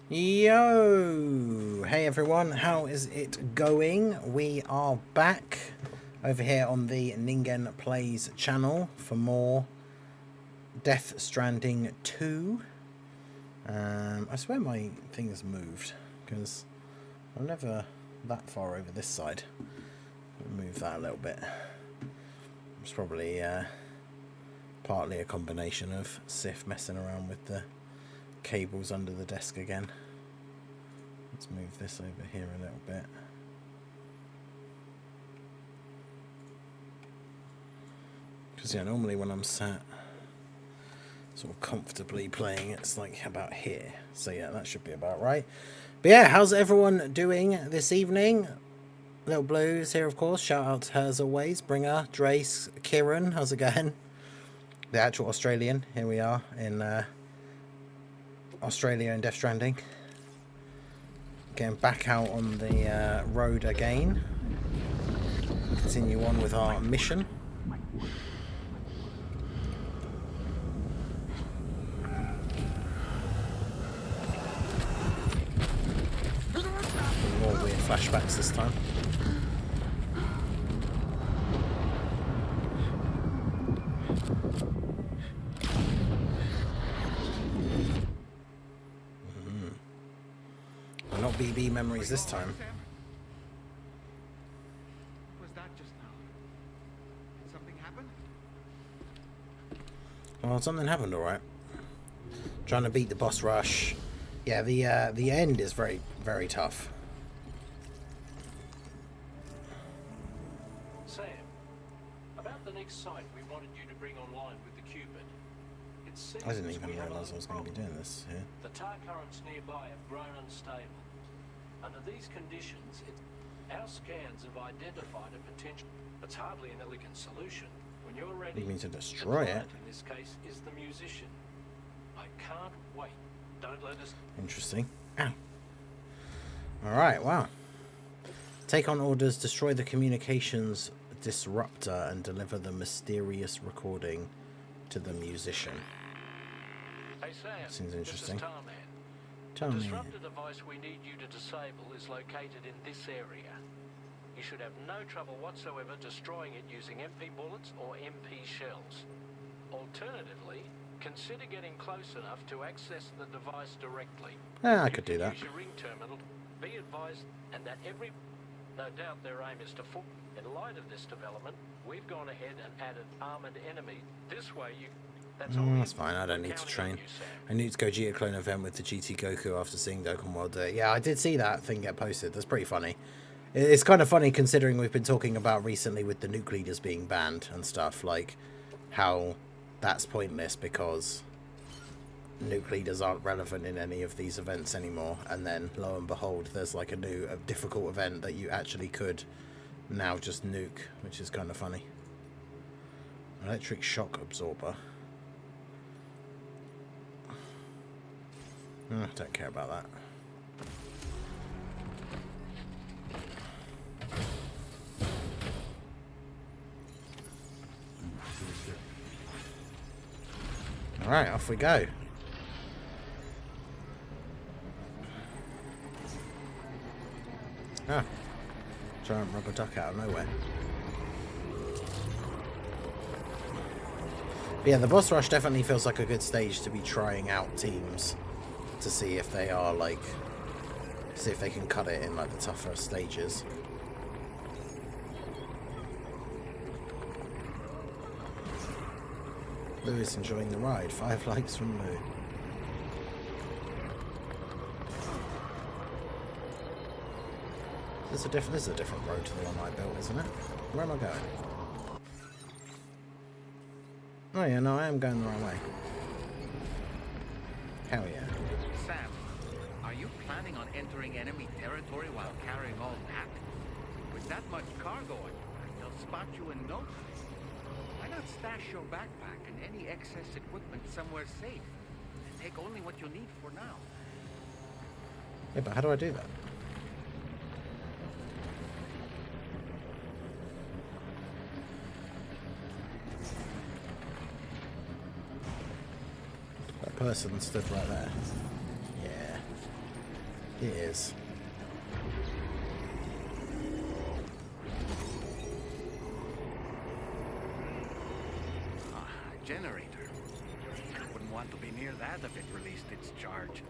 Yo! Hey everyone, how is it going? We are back over here on the Ningen Plays channel for more Death Stranding 2. I swear my thing has moved, because I'm never that far over this side. I'll move that a little bit. It's probably partly a combination of Sif messing around with the cables under the desk again. Let's move this over here a little bit. Because yeah, normally when I'm sat sort of comfortably playing, it's like about here. So yeah, that should be about right. But yeah, how's everyone doing this evening? Little Blues here, of course. Shout out to her as always. Bringer, Drace, Kieran, how's it going? The actual Australian. Here we are in Australia and Death Stranding. Getting back out on the road again. Continue on with our mission. More weird flashbacks this time. Not BB memories this time. Was that just now? Did something happen? Well, something happened, all right. Trying to beat the boss rush. Yeah, the end is very, very tough. Sam, about the next site we wanted you to bring online with the Cupid. It seems I didn't even we have realise I was going to be doing this here. The tar currents nearby have grown unstable. Under these conditions, our scans have identified a potential. It's hardly an elegant solution. When you're ready, You mean to destroy it? client in this case is the musician. I can't wait. Don't let us. Interesting. Ow. Alright, wow. Take on orders, destroy the communications disruptor, and deliver the mysterious recording to the musician. Hey Sam, Seems interesting. This is Tarman. Tell The me. disruptor device we need you to disable is located in this area. You should have no trouble whatsoever destroying it using MP bullets or MP shells. Alternatively, consider getting close enough to access the device directly. Yeah, I could do that. Use your ring terminal. Be advised, and that no doubt their aim is to fool. In light of this development, we've gone ahead and added armored enemy. This way you. That's fine, I don't need to train. I need to go GT Clone event with the GT Goku after seeing Dokkan World do it. Yeah, I did see that thing get posted. That's pretty funny. It's kind of funny considering we've been talking about recently with the nuke leaders being banned and stuff, like how that's pointless because nuke leaders aren't relevant in any of these events anymore. And then lo and behold, there's like a new difficult event that you actually could now just nuke, which is kind of funny. Electric shock absorber. I don't care about that. Alright, off we go. Ah, giant rubber duck out of nowhere. But yeah, the boss rush definitely feels like a good stage to be trying out teams. To see if they are like, see if they can cut it in like the tougher stages. Lou is enjoying the ride. 5 likes from Lou. This is a different road to the one I built, isn't it? Where am I going? Oh yeah, no, I am going the wrong way. Hell yeah. Sam, are you planning on entering enemy territory while carrying all that? With that much cargo, they'll spot you in no time. Why not stash your backpack and any excess equipment somewhere safe? And take only what you need for now. Yeah, but how do I do that? That person stood right there. Yeah. It is. A generator. Wouldn't want to be near that if it released its charge.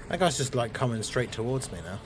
That guy's just like coming straight towards me now.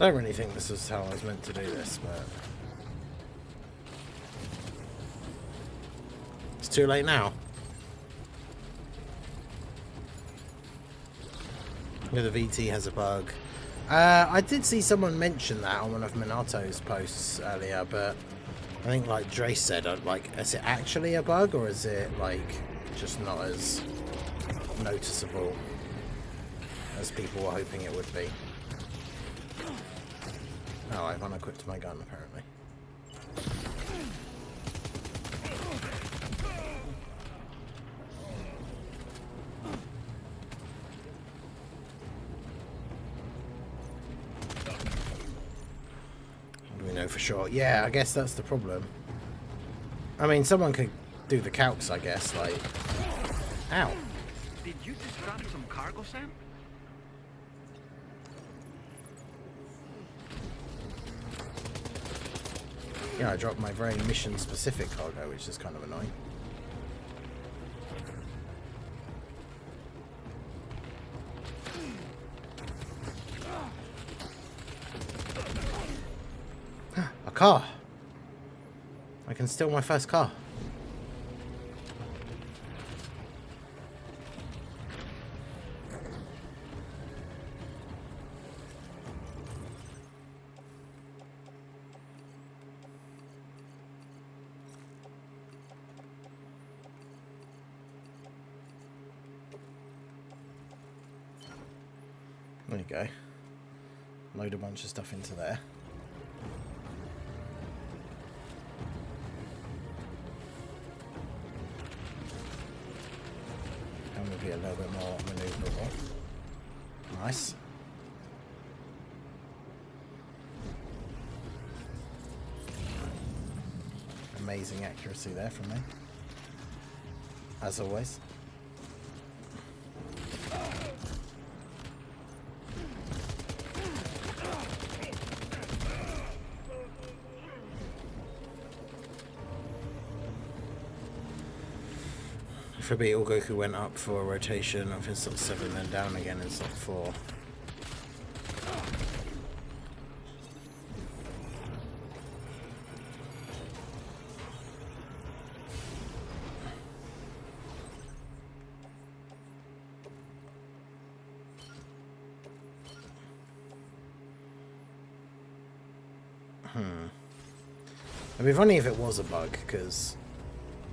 I don't really think this is how I was meant to do this, but it's too late now. Yeah, the VT has a bug. I did see someone mention that on one of Minato's posts earlier, but I think like Dre said, like, is it actually a bug or is it like just not as noticeable as people were hoping it would be? Oh, I've unequipped my gun, apparently. What do we know for sure? Yeah, I guess that's the problem. I mean, someone could do the calcs, I guess, like... Ow. Did you just drop some cargo, Sam? Yeah, I dropped my very mission-specific cargo, which is kind of annoying. A car! I can steal my first car. There you go. Load a bunch of stuff into there. And we'll be a little bit more maneuverable. Nice. Amazing accuracy there from me. As always. For Beetle, Goku went up for a rotation of his sort of 7, then down again in sort of 4. I mean, funny if it was a bug, because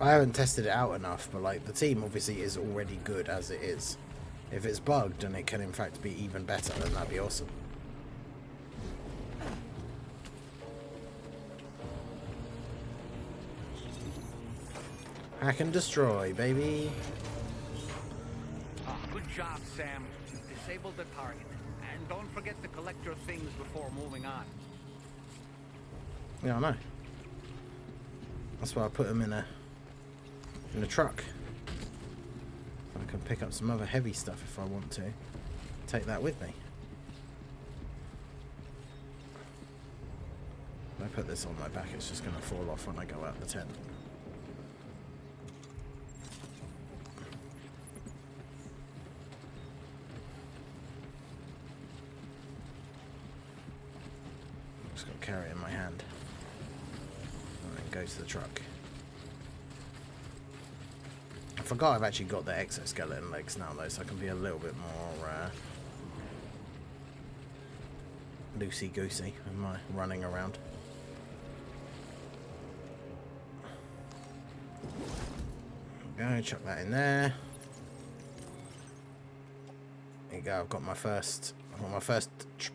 I haven't tested it out enough, but like the team obviously is already good as it is. If it's bugged and it can in fact be even better, then that'd be awesome. Hack and destroy, baby. Ah, good job, Sam. Disable the target. And don't forget to collect your things before moving on. Yeah, I know. That's why I put them in a truck. I can pick up some other heavy stuff if I want to. Take that with me. If I put this on my back, it's just going to fall off when I go out the tent. Just got to carry it in my hand. And then go to the truck. I forgot I've actually got the exoskeleton legs now though, so I can be a little bit more loosey-goosey in my running around. Go, chuck that in there. There you go, I've got my first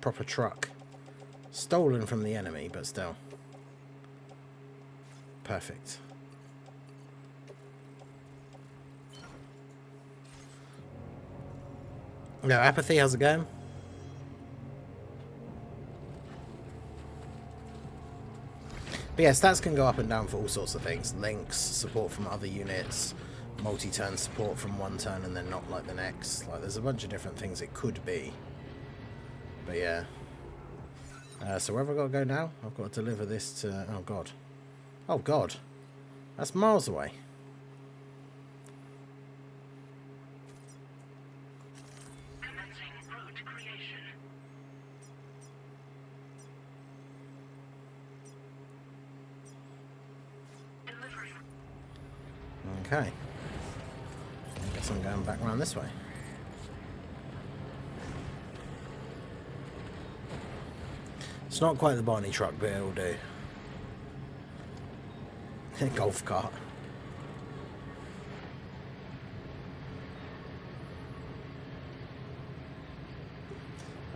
proper truck. Stolen from the enemy, but still. Perfect. No, Apathy, how's it going? But yeah, stats can go up and down for all sorts of things. Links, support from other units, multi-turn support from one turn and then not like the next. Like, there's a bunch of different things it could be. But yeah. So where have I got to go now? I've got to deliver this to... Oh, God. Oh, God. That's miles away. Okay. I guess I'm going back around this way. It's not quite the Barney truck, but it'll do. Golf cart.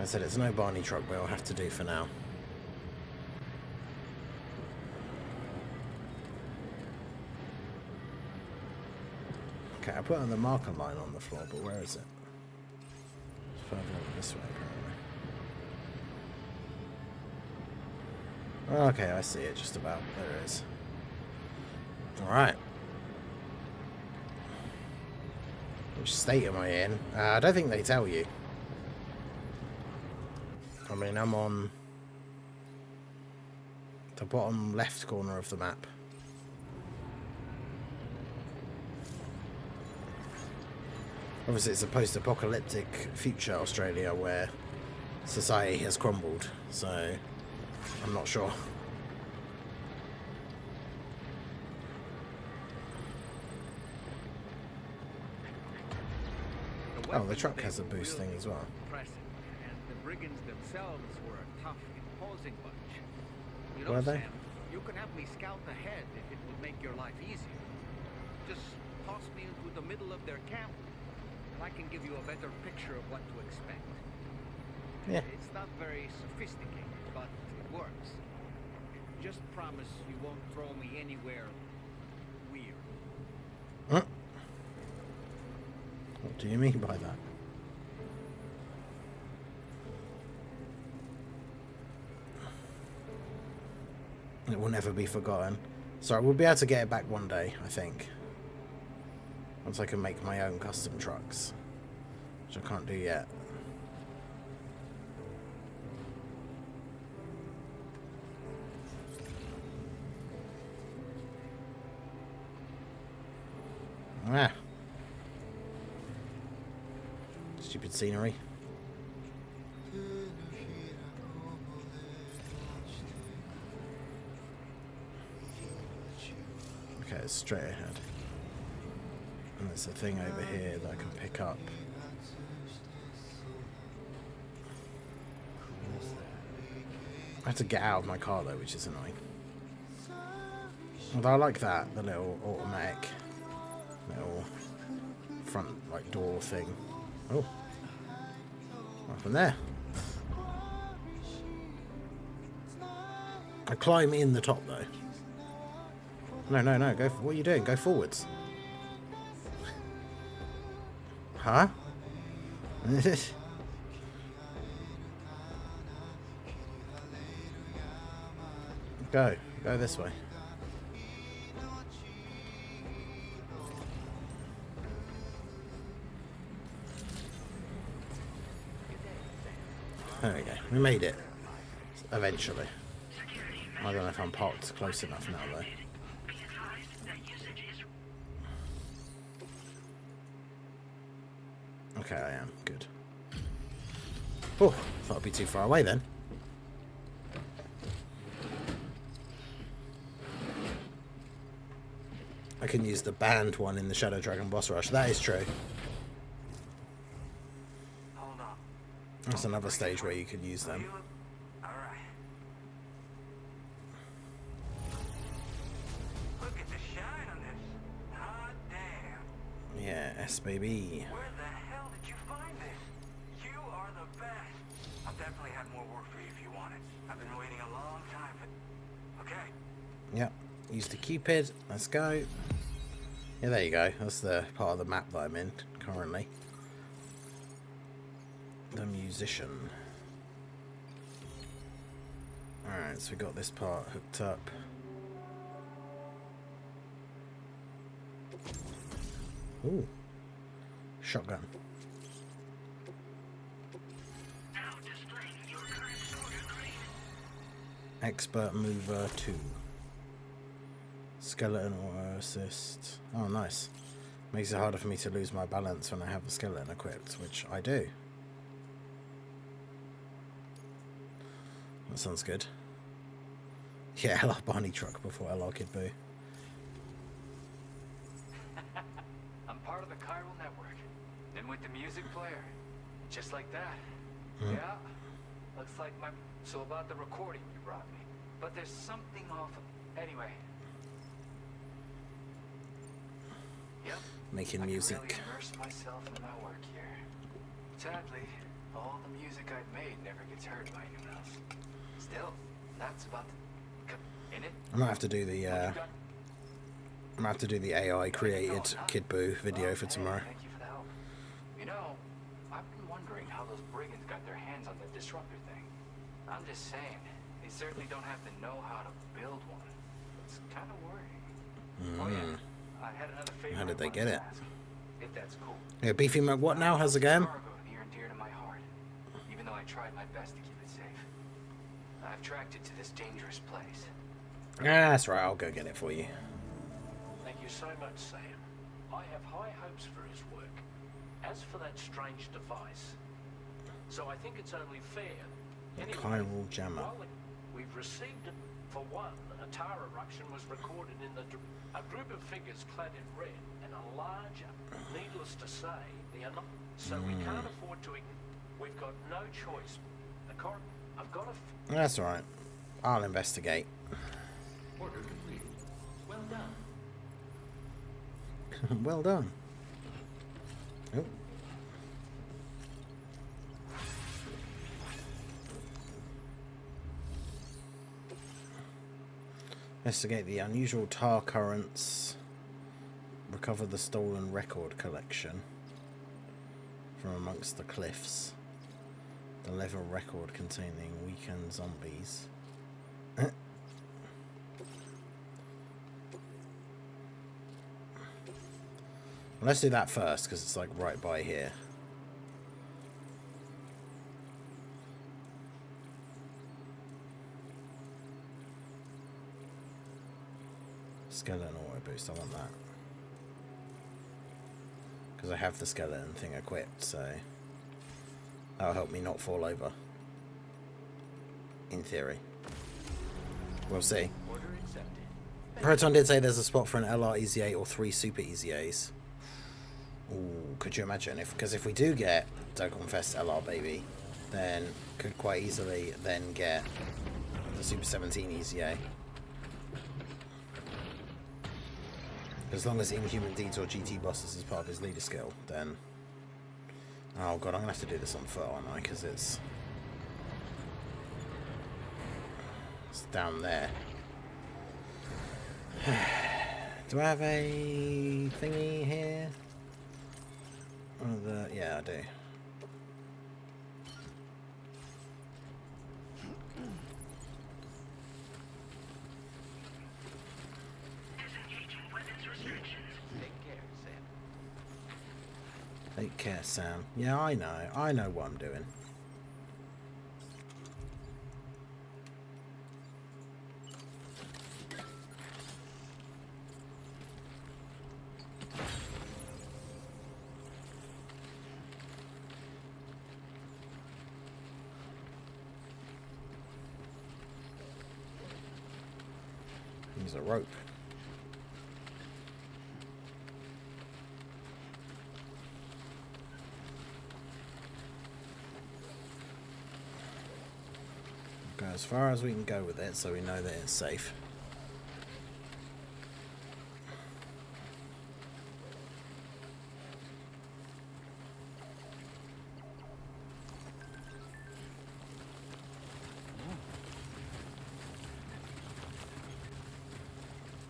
I said it's no Barney truck, but it'll have to do for now. Okay, I put on the marker line on the floor, but where is it? It's further over this way, apparently. Okay, I see it just about. There it is. Alright. Which state am I in? I don't think they tell you. I mean, I'm on the bottom left corner of the map. Obviously, it's a post-apocalyptic future Australia where society has crumbled, so I'm not sure. Oh, the truck has a boost thing as well. And the brigands themselves were a tough, imposing bunch. You Were know, they? Sam, you can have me scout ahead if it would make your life easier. Just toss me into the middle of their camp, and I can give you a better picture of what to expect. Yeah. It's not very sophisticated, but it works. Just promise you won't throw me anywhere weird. Huh? What do you mean by that? It will never be forgotten. Sorry, we'll be able to get it back one day, I think. Once I can make my own custom trucks. Which I can't do yet. Ah. Stupid scenery. Okay, it's straight ahead. And there's a thing over here that I can pick up. I have to get out of my car though, which is annoying. Although I like that, the little automatic little front like door thing. Oh. Up in there. I climb in the top though. No, go. What are you doing? Go forwards. Huh? Go this way. There we go. We made it. Eventually. I don't know if I'm parked close enough now though. Okay, I am. Good. Oh, thought I'd be too far away then. I can use the banned one in the Shadow Dragon boss rush. That is true. That's another stage where you can use them. Look at the shine on this. Hot damn. Yes, baby. Where the hell did you find this? You are the best. I'll definitely have more work for you if you want it. I've been waiting a long time for... Okay. Yep. Use the Cupid. Let's go. Yeah, there you go. That's the part of the map that I'm in currently. The musician. Alright, so we got this part hooked up. Ooh. Shotgun. Expert Mover 2. Skeleton Auto Assist. Oh, nice. Makes it harder for me to lose my balance when I have the skeleton equipped, which I do. That sounds good. Yeah, LR Barney truck before LR Kid Boo. I'm part of the chiral network. Then with the music player. Just like that. Yeah. Looks like my... So about the recording you brought me. But there's something off of... Anyway. Yep. Making music. I can really immerse myself in my work here. Sadly, all the music I've made never gets heard by anyone else. Still, that's about the... In it? I might have to do the AI created Kid Boo video for tomorrow. Thank you for the help. You know, I've been wondering how those brigands got their hands on the disruptor thing. I'm just saying, they certainly don't have to know how to build one. It's kind of worrying. Oh yeah, I had another favor. How did they I get wanted it? to ask, if that's cool. Yeah, Beefy Mug, what now? How's it going? Cargo near and dear to my heart, even though I tried my best to keep it safe. I've tracked it to this dangerous place. Ah, that's right. I'll go get it for you. Thank you so much, Sam. I have high hopes for his work. As for that strange device, so I think it's only fair. Anyway, Chiral jammer. while we've received it, for one, a tar eruption was recorded in a group of figures clad in red, and a larger. Needless to say, so we can't afford to. We've got no choice. I've got to. That's all right. I'll investigate. Order complete. Well done. Well done. Oh. Investigate the unusual tar currents. Recover the stolen record collection from amongst the cliffs. Deliver record containing weakened zombies. Let's do that first, because it's like right by here. Skeleton auto boost, I want that. Because I have the skeleton thing equipped, so that'll help me not fall over. In theory. We'll see. Order accepted. Proton did say there's a spot for an LR EZA or 3 Super EZAs. Ooh, could you imagine? Because if we do get Dokkan Fest LR Baby, then could quite easily then get the Super 17 EZA. As long as Inhuman Deeds or GT bosses is part of his leader skill, then... Oh god, I'm going to have to do this on foot, aren't I? Because it's down there. Do I have a thingy here? Oh, yeah, I do. Take care, Sam. Yeah, I know. I know what I'm doing. Use a rope. Go as far as we can go with it so we know that it's safe.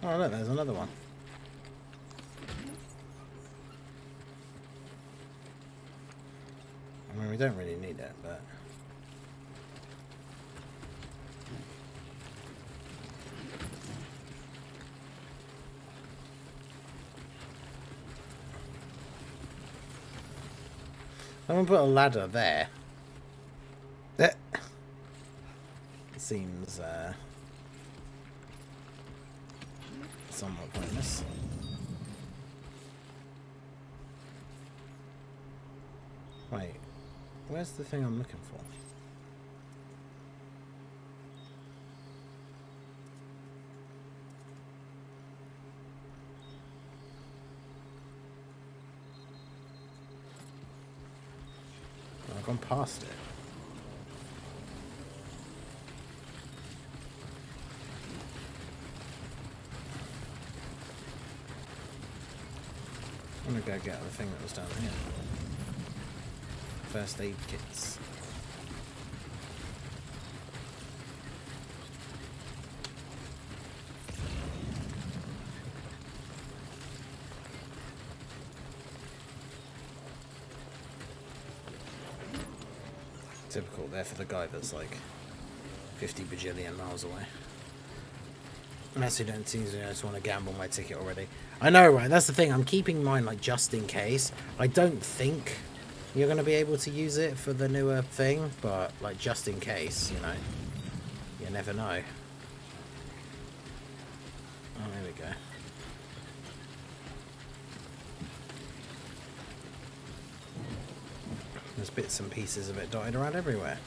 Oh look, there's another one. I mean, we don't really need it, but... I'm gonna put a ladder there. It seems somewhat pointless. Wait, where's the thing I'm looking for? I've gone past it. I'm gonna go get the thing that was down here. First aid kits. Typical there for the guy that's like 50 bajillion miles away. Unless you don't seem to just want to gamble my ticket already. I know, right? That's the thing. I'm keeping mine like just in case. I don't think you're going to be able to use it for the newer thing, but like just in case, you know. You never know. Oh, there we go. There's bits and pieces of it dotted around everywhere.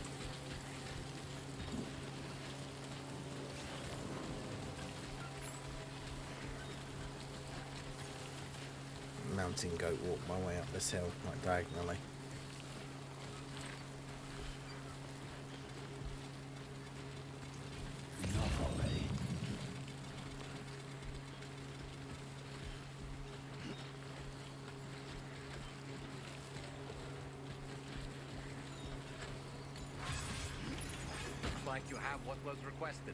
Mountain goat walk my way up this hill, like diagonally. Not already. Looks like you have what was requested.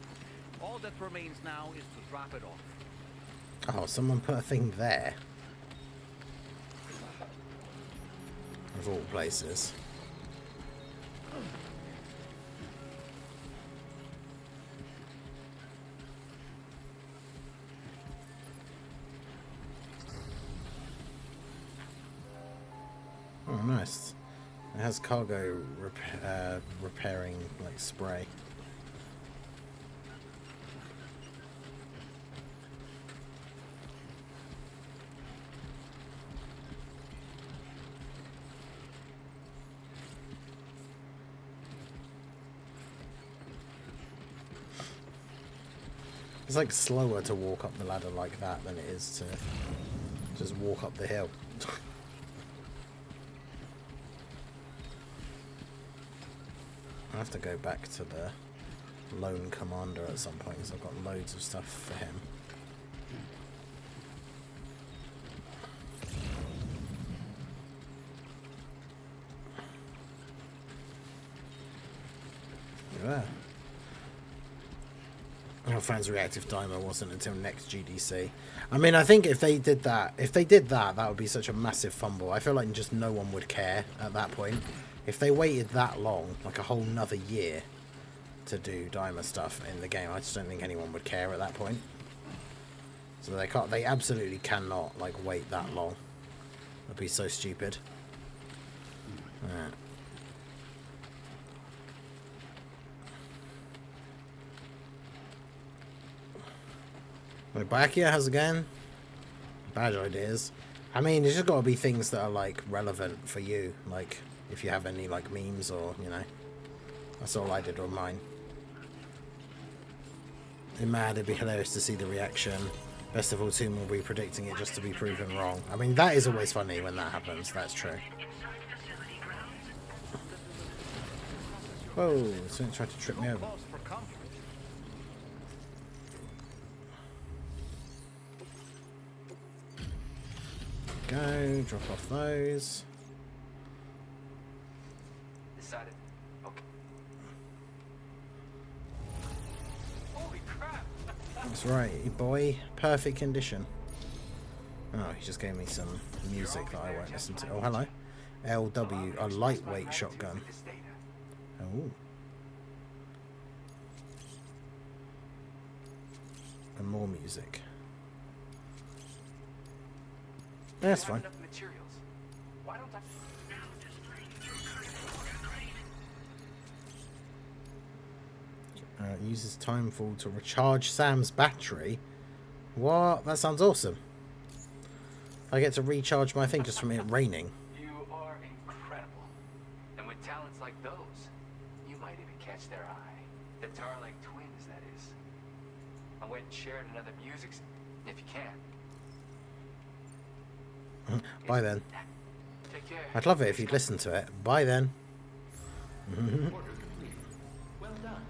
All that remains now is to drop it off. Oh, someone put a thing there. Of all places. Oh, nice. It has cargo repairing like spray. It's like slower to walk up the ladder like that than it is to just walk up the hill. I have to go back to the lone commander at some point because I've got loads of stuff for him. Yeah. Fans reactive timer wasn't until next GDC. I mean, I think if they did that, that would be such a massive fumble. I feel like just no one would care at that point. If they waited that long, like a whole nother year, to do dimer stuff in the game, I just don't think anyone would care at that point. So they can't. They absolutely cannot like wait that long. That'd be so stupid. Yeah. Bakia has again bad ideas. I mean, it's just got to be things that are like relevant for you, like if you have any like memes or, you know. That's all I did on mine. It'd be hilarious to see the reaction. Best of all, Toon will be predicting it just to be proven wrong. I mean, that is always funny when that happens. That's true. Whoa! Something tried to trip me over. Go, drop off those. Decided. Okay. Holy crap! That's right, boy. Perfect condition. Oh, he just gave me some music that I won't listen to. Oh, hello. LW, a lightweight shotgun. Oh. And more music. That's fine. Uses timefall to recharge Sam's battery. What? That sounds awesome. I get to recharge my thing just from it raining. You are incredible. And with talents like those, you might even catch their eye. The Tar-like twins, that is. I went and shared another music if you can. Bye then. Take care. I'd love it if you'd listen to it. Bye then. Well done.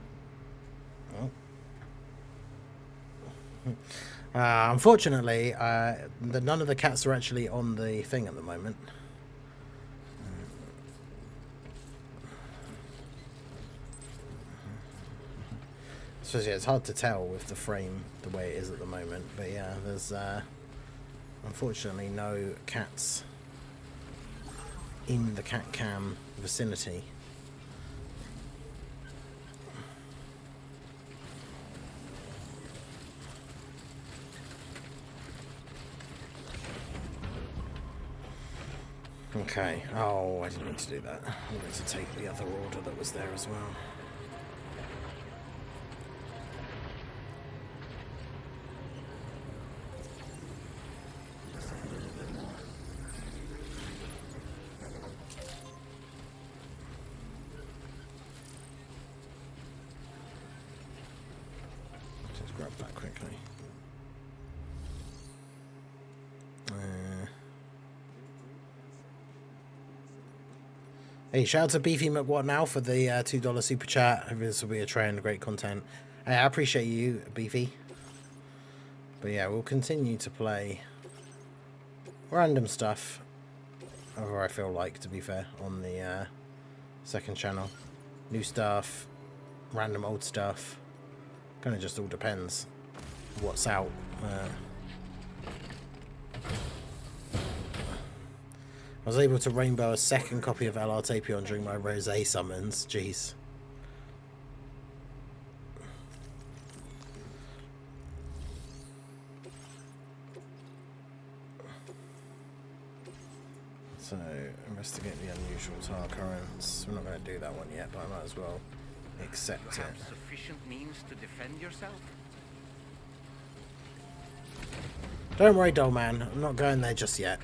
Unfortunately, none of the cats are actually on the thing at the moment. So yeah, it's hard to tell with the frame the way it is at the moment. But yeah, there's unfortunately no cats in the cat cam vicinity. Okay. Oh, I didn't mean to do that. I wanted to take the other order that was there as well. Just grab that quickly. Hey, shout out to Beefy McWhat now for the $2 super chat. This will be a trend, great content. Hey, I appreciate you, Beefy. But yeah, we'll continue to play random stuff, however I feel like, to be fair, on the second channel. New stuff, random old stuff. Kind of just all depends what's out. I was able to rainbow a second copy of LR Tapion during my Rosé summons. Jeez. So, investigate the unusual tar currents. We're not going to do that one yet, but I might as well accept You it. have sufficient means to defend yourself? Don't worry, doll man. I'm not going there just yet.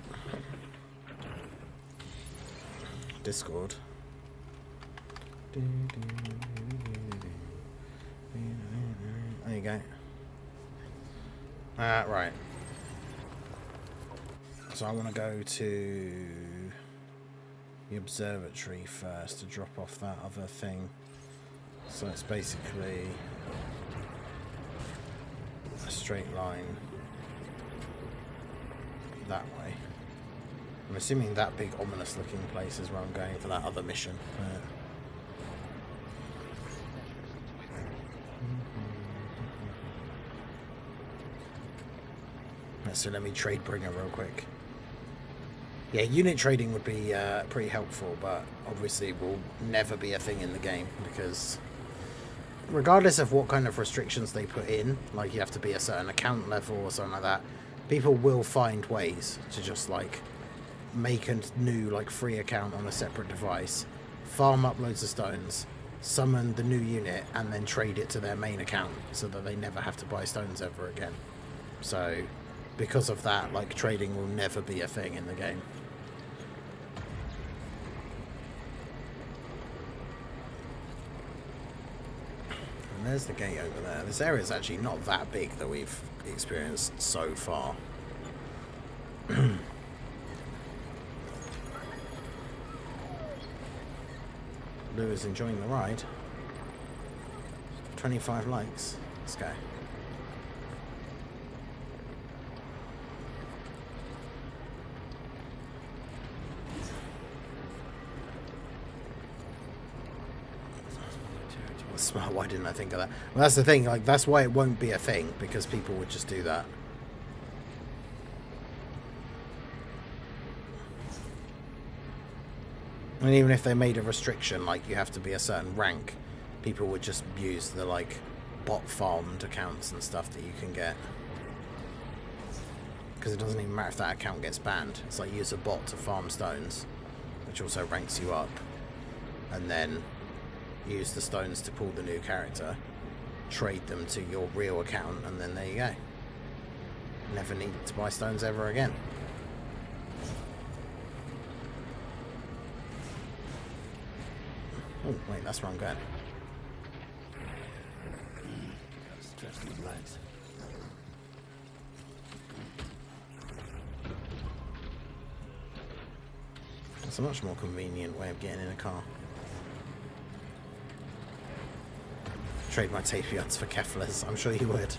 Discord. There you go. Right. So I want to go to the observatory first to drop off that other thing. So it's basically a straight line that way. I'm assuming that big ominous looking place is where I'm going for that other mission. So let me trade bringer real quick. Yeah, unit trading would be pretty helpful, but obviously will never be a thing in the game because regardless of what kind of restrictions they put in, like you have to be a certain account level or something like that, people will find ways to just like make a new like free account on a separate device, farm up loads of stones, summon the new unit, and then trade it to their main account so that they never have to buy stones ever again. So because of that, like trading will never be a thing in the game. And there's the gate over there. This area is actually not that big that we've experienced so far. Lou is enjoying the ride. 25 likes. Let's go. smart. Why didn't I think of that? Well, that's the thing. Like, that's why it won't be a thing, because people would just do that. And even if they made a restriction, like you have to be a certain rank, people would just use the like bot farmed accounts and stuff that you can get. Because it doesn't even matter if that account gets banned. It's like use a bot to farm stones, which also ranks you up, and then use the stones to pull the new character, trade them to your real account, and then there you go. Never need to buy stones ever again. Oh, wait, that's where I'm going. That's a much more convenient way of getting in a car. Trade my tapions for Keflers, I'm sure you would.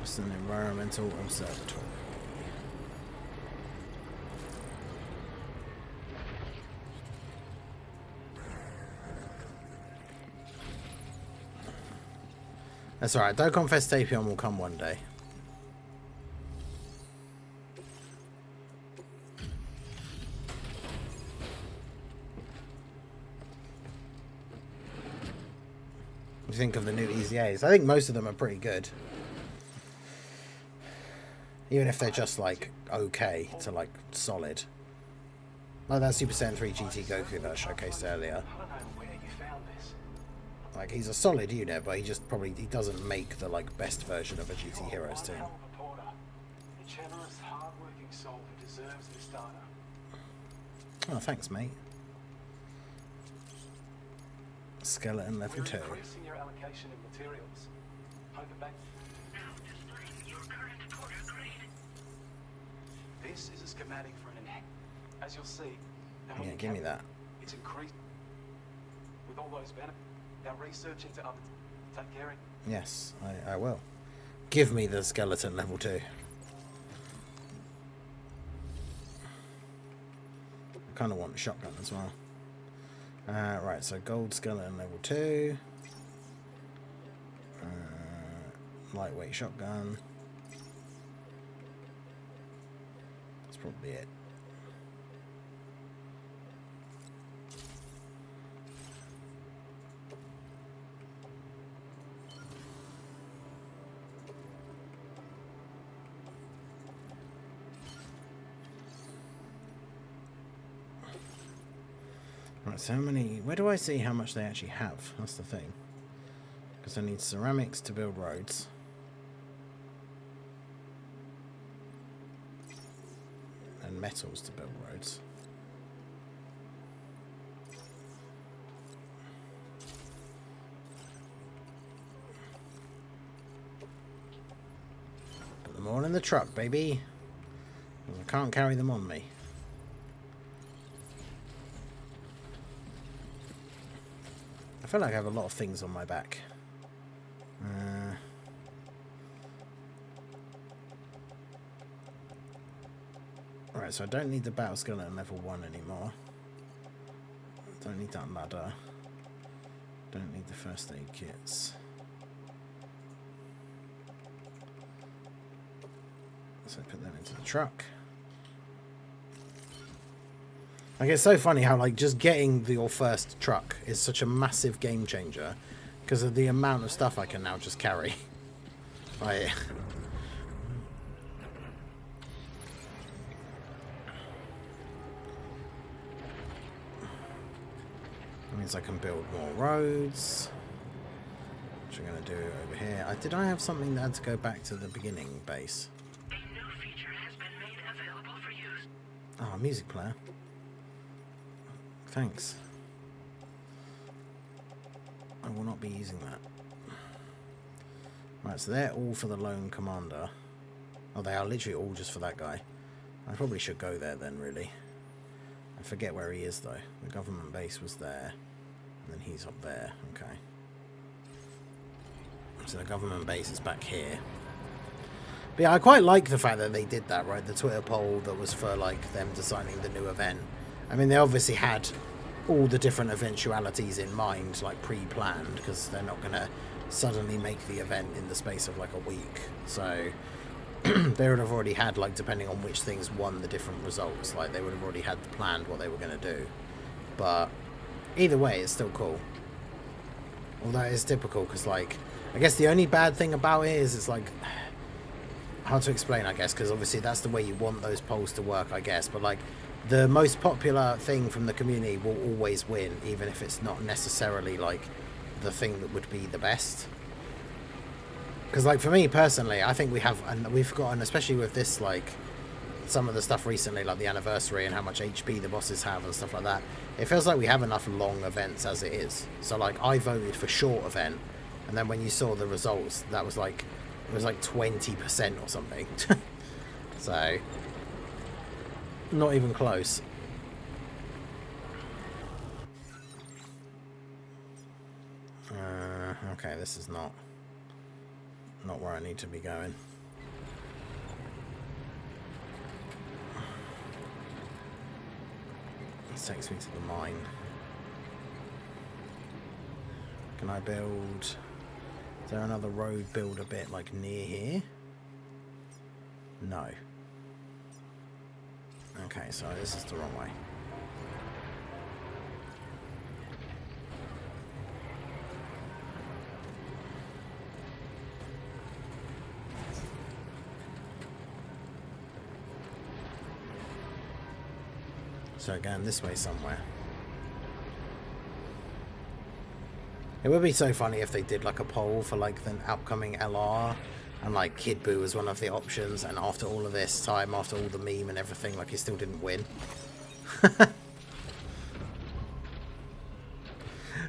Just an environmental observatory. That's alright, Don't Confess Tapion will come one day. What do you think of the new EZAs? I think most of them are pretty good. Even if they're just like okay to like solid. Like that Super Saiyan 3 GT Goku that I showcased earlier. Like, he's a solid unit, but he doesn't make the like best version of a GT Heroes team. Oh, thanks, mate. Skeleton level 2. This is a schematic for an enhance. As you'll see, Yeah, give me that. It's increased with all those benefits. Now research into other. Take care of. Yes, I will. Give me the skeleton level 2. I kind of want a shotgun as well. Right, so gold skeleton level 2. Lightweight shotgun. That's probably it. Right, so how many... Where do I see how much they actually have? That's the thing. Because I need ceramics to build roads. And metals to build roads. Put them all in the truck, baby. I can't carry them on me. I feel like I have a lot of things on my back. Right, so I don't need the battle skeleton level 1 anymore. Don't need that ladder. Don't need the first aid kits. So put them into the truck. Like, it's so funny how like just getting your first truck is such a massive game changer because of the amount of stuff I can now just carry. Right. That means I can build more roads, which I'm going to do over here. Did I have something that had to go back to the beginning base? A new feature has been made available for use. Oh, music player. Thanks. I will not be using that. Right, so they're all for the lone commander. Oh, they are literally all just for that guy. I probably should go there then, really. I forget where he is, though. The government base was there. And then he's up there. Okay. So the government base is back here. But yeah, I quite like the fact that they did that, right? The Twitter poll that was for, like, them designing the new event. I mean, they obviously had all the different eventualities in mind, like, pre-planned, because they're not going to suddenly make the event in the space of, like, a week. So they would have already had, like, depending on which things won the different results, like, they would have already had planned what they were going to do. But either way, it's still cool. Although it's typical, because, like, I guess the only bad thing about it is it's, like, hard to explain, I guess, because obviously that's the way you want those polls to work, I guess. But, like, the most popular thing from the community will always win, even if it's not necessarily, like, the thing that would be the best. Because, like, for me personally, I think we've gotten, especially with this, like, some of the stuff recently, like the anniversary and how much HP the bosses have and stuff like that, it feels like we have enough long events as it is. So, like, I voted for short event, and then when you saw the results, that was like, it was like 20% or something. So, not even close. Okay, this is not where I need to be going. This takes me to the mine. Can I build... Is there another road build a bit, like, near here? No. Okay, so this is the wrong way. So again, this way somewhere. It would be so funny if they did like a poll for like the upcoming LR and like Kid Buu was one of the options, and after all of this time, after all the meme and everything, like he still didn't win.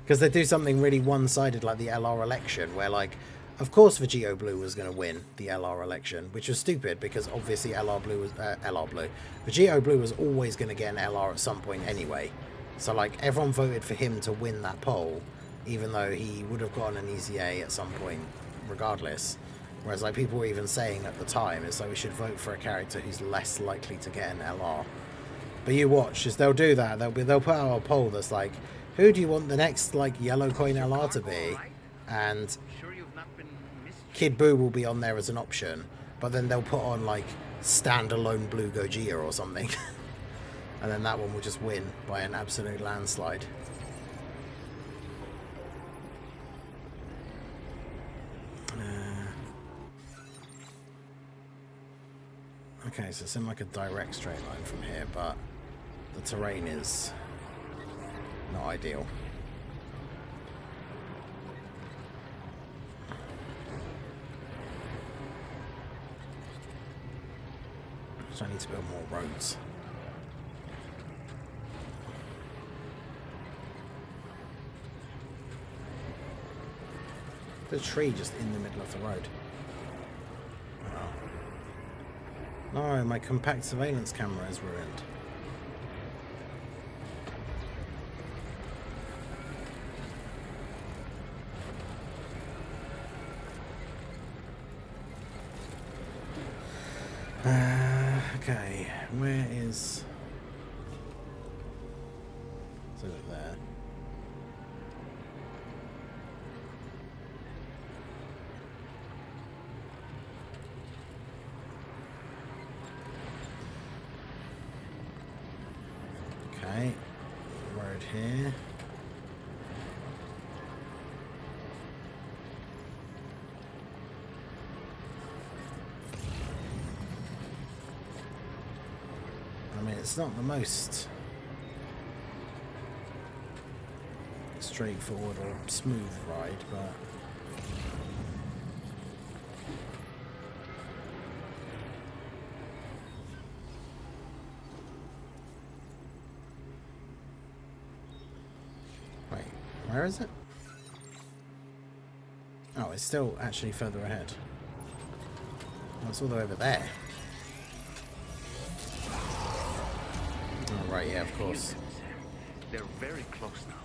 Because they do something really one-sided like the LR election, where like, of course Vegito Blue was going to win the LR election, which was stupid because obviously Vegito Blue was always going to get an LR at some point anyway. So like everyone voted for him to win that poll, even though he would have gotten an easy A at some point regardless. Whereas like people were even saying at the time, it's like we should vote for a character who's less likely to get an LR. But you watch, as they'll do that, they'll put out a poll that's like, who do you want the next like yellow coin LR to be? And Kid Buu will be on there as an option, but then they'll put on like standalone blue Gogeta or something. And then that one will just win by an absolute landslide. Okay, so it's in like a direct straight line from here, but the terrain is not ideal. So I need to build more roads. The tree just in the middle of the road. Oh. No, my compact surveillance camera is ruined. Okay, where is... Is it there? Okay, road here. I mean, it's not the most straightforward or smooth ride, but wait, where is it? Oh, it's still actually further ahead. Oh, it's all the way over there. Oh, right, yeah, of course. They're very close now.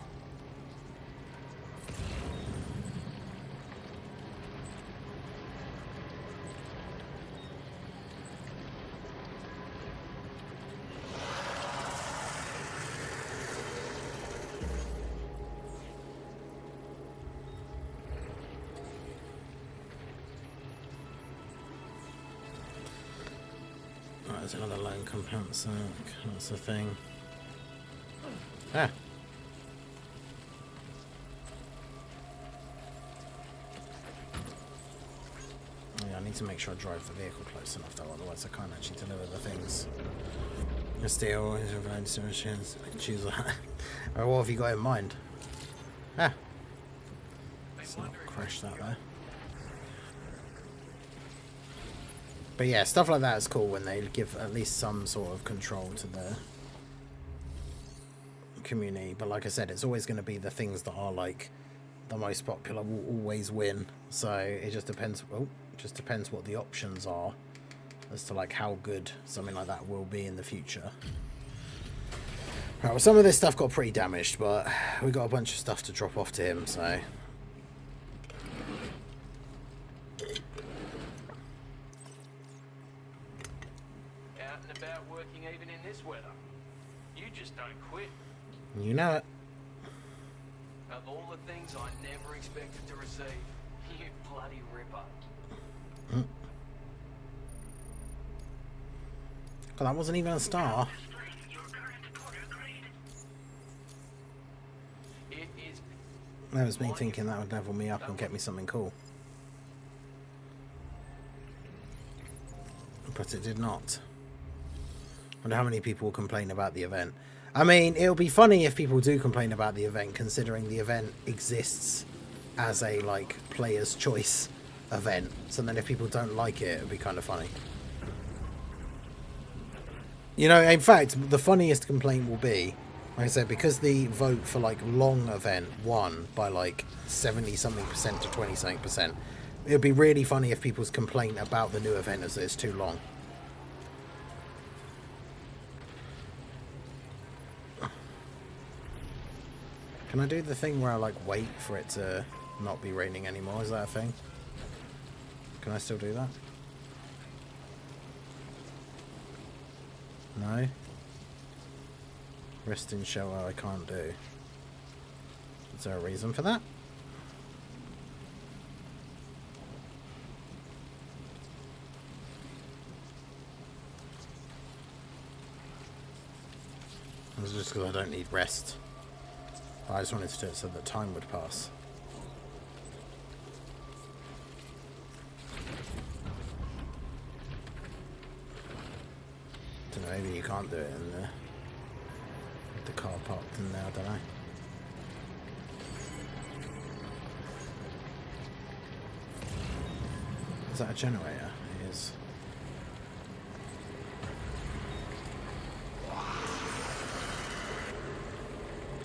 That's another lone compound sack. That's the thing. Ah! Yeah, I need to make sure I drive the vehicle close enough though, otherwise I can't actually deliver the things. Steel, choose. What have you got in mind? Ah! Let's not crash that there. But yeah, stuff like that is cool when they give at least some sort of control to the community. But like I said, it's always going to be the things that are like the most popular will always win. So it just depends. Oh, just depends what the options are as to like how good something like that will be in the future. Right, well, some of this stuff got pretty damaged, but we got a bunch of stuff to drop off to him. So. You know it. Of all the things I never expected to receive, you bloody ripper. God, that wasn't even a star. It is. That was me thinking that would level me up and get me something cool. But it did not. I wonder how many people will complain about the event. I mean, it'll be funny if people do complain about the event, considering the event exists as a, like, player's choice event. So then if people don't like it, it'll be kind of funny. You know, in fact, the funniest complaint will be, like I said, because the vote for, like, long event won by, like, 70-something% to 20-something%, it would be really funny if people's complaint about the new event is that it's too long. Can I do the thing where I, like, wait for it to not be raining anymore? Is that a thing? Can I still do that? No? Rest in shelter I can't do. Is there a reason for that? It's just because I don't need rest. I just wanted to do it so that time would pass. Don't know, maybe you can't do it in there. With the car parked in there, I don't know. Is that a generator? It is.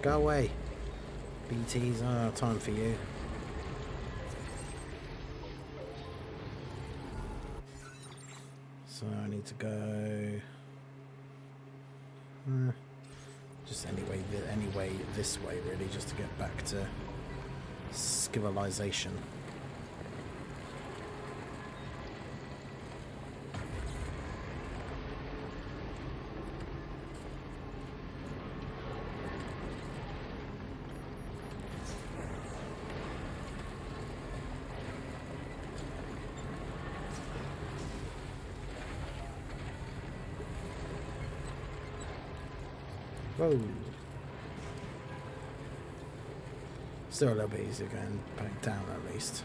Go away. BT's, time for you. So I need to go just anyway this way really, just to get back to civilization. Whoa. Still a little bit easier going back down at least.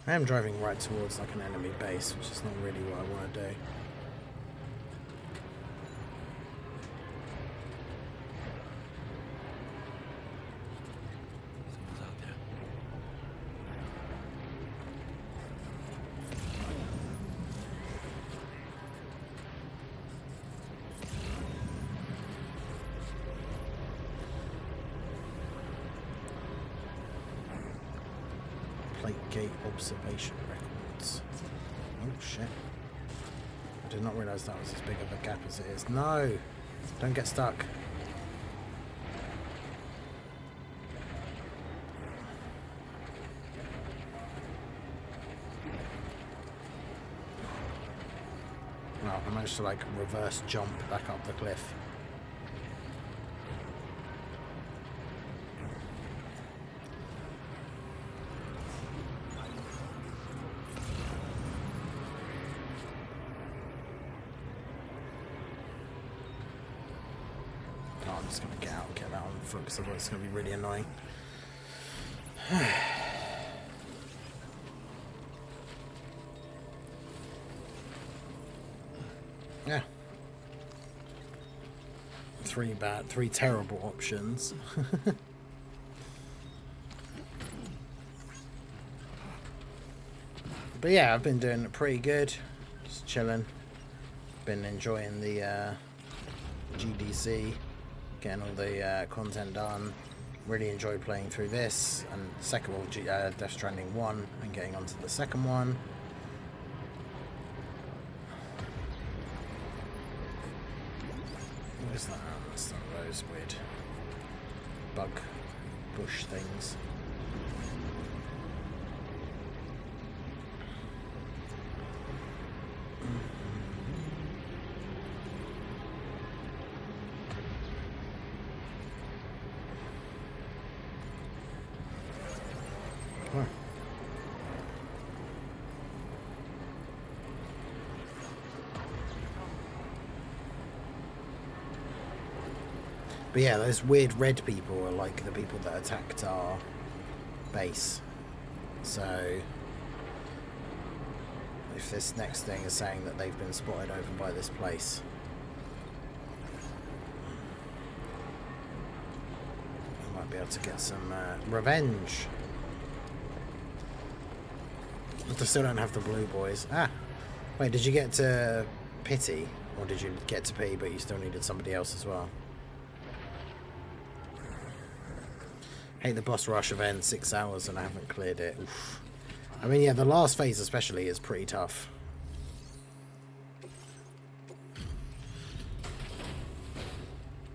I am driving right towards like an enemy base, which is not really what I want to do. Gate observation records. Oh shit. I did not realise that was as big of a gap as it is. No! Don't get stuck. Well, I managed managed to like reverse jump back up the cliff. Oh, I'm just gonna get out and get that on foot because otherwise it's gonna be really annoying. Yeah. Three terrible options. But yeah, I've been doing pretty good. Just chilling. Been enjoying the GDC, getting all the content done. Really enjoyed playing through this and second of all, Death Stranding 1 and getting onto the second one. What is that? That's not those weird bug bush things. Huh. But yeah, those weird red people are like the people that attacked our base. So if this next thing is saying that they've been spotted over by this place, we might be able to get some revenge. But I still don't have the blue boys. Ah, wait, did you get to pity? Or did you get to pity but you still needed somebody else as well? Hate the boss rush event, 6 hours and I haven't cleared it. Oof. I mean, yeah, the last phase especially is pretty tough.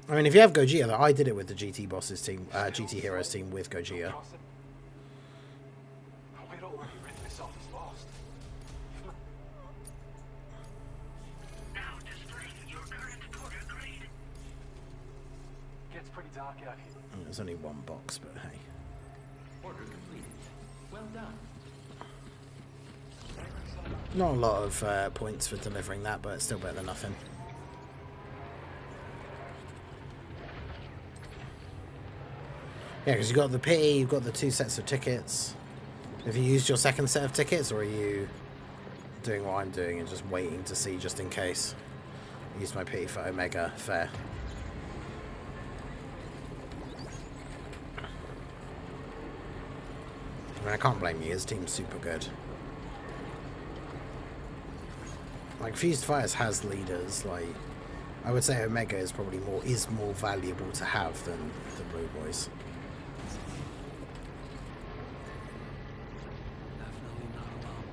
I mean, if you have Gojira, though, I did it with the GT bosses team, GT Heroes team with Gojira. We'd already written this off as lost. Now displaying your current porter grade. Gets pretty dark out here. There's only one box, but hey. Order completed. Well done. Not a lot of points for delivering that, but it's still better than nothing. Yeah, because you've got the pity, you've got the 2 sets of tickets. Have you used your second set of tickets, or are you doing what I'm doing and just waiting to see just in case? I used my pity for Omega. Fair. I mean, I can't blame you, his team's super good. Like, Fused Fires has leaders, like, I would say Omega is probably more valuable to have than the Blue Boys. Definitely not alone.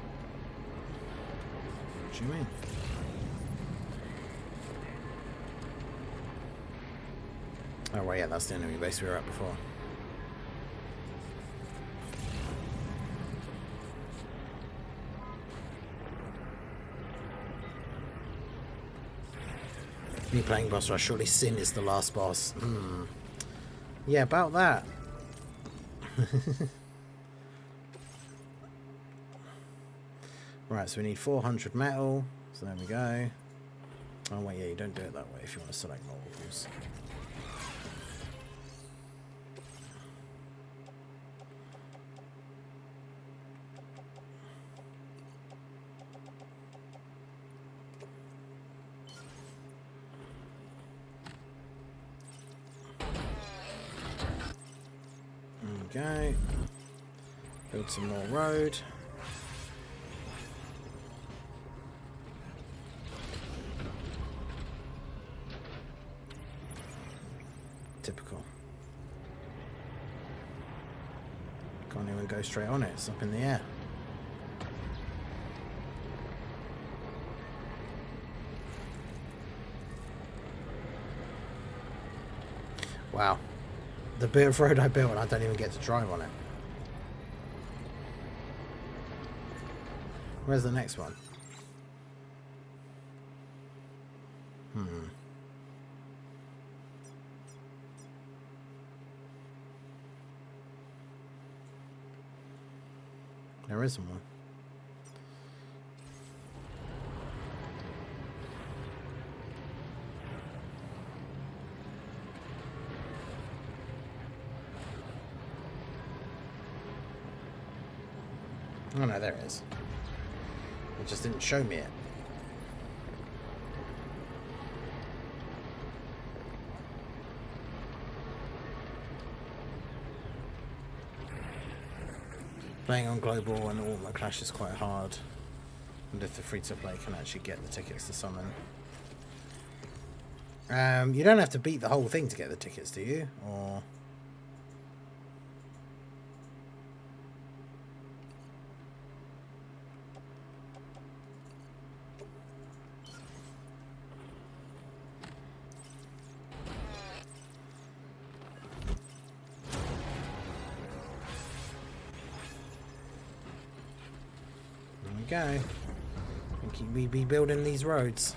What do you mean? Oh, well, yeah, that's the enemy base we were at before. Me playing boss rush, surely Sin is the last boss. Yeah, about that. Right, so we need 400 metal. So there we go. Oh wait, yeah, you don't do it that way if you want to select multiples. Go. Build some more road. Typical. Can't even go straight on it, it's up in the air. Wow. The bit of road I built and I don't even get to drive on it. Where's the next one? There isn't one. Oh no, there it is. It just didn't show me it. Playing on global and all my clash is quite hard. And if the free-to-play can actually get the tickets to summon. You don't have to beat the whole thing to get the tickets, do you? Or... Go. We be building these roads.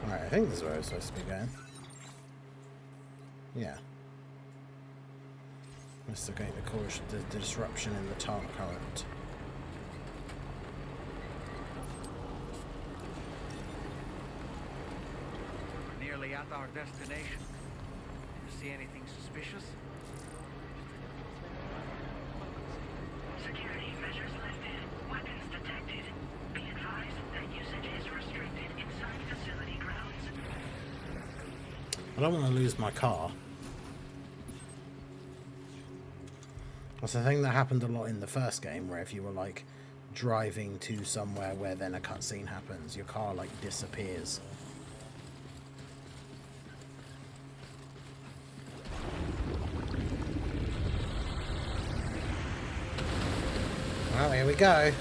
Alright, I think this is where it's supposed to be going. Yeah. Investigate the cause of the disruption in the tar current. At our destination. You see anything suspicious? Security measures lifted. Weapons detected. Be advised that usage is restricted inside facility grounds. I don't want to lose my car. That's the thing that happened a lot in the first game, where if you were like driving to somewhere where then a cutscene happens, your car like disappears. Well, here we go.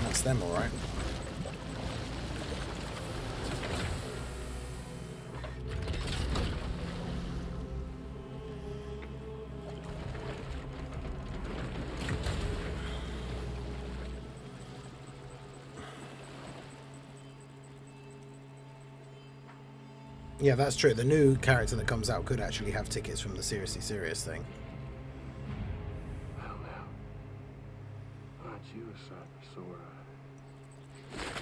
That's them, all right. Yeah, that's true. The new character that comes out could actually have tickets from the Seriously Serious thing. Well, now, aren't you a sight for sore eyes?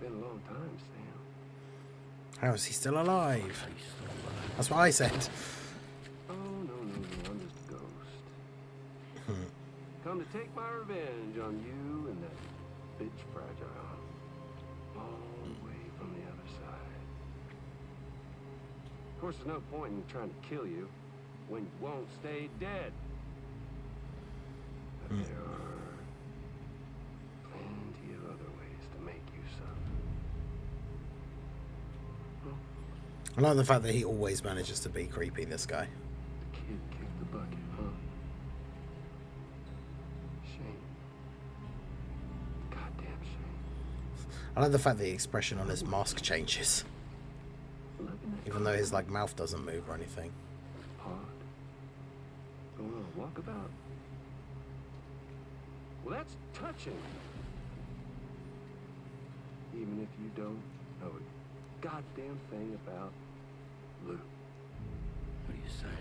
Been a long time, Sam. How is he still alive? That's what I said. Oh, no, I'm just a ghost. Come to take my revenge on you and that bitch Fragile. All the way from the other side. Of course, there's no point in trying to kill you when you won't stay dead. But there are plenty of other ways to make you suffer. I like the fact that he always manages to be creepy, this guy. The kid kicked the bucket, huh? Shame. Goddamn shame. I like the fact that the expression on his mask changes. Even though his like mouth doesn't move or anything. Pod. Going on a walkabout. Well, that's touching. Even if you don't know a goddamn thing about Lou. What do you say?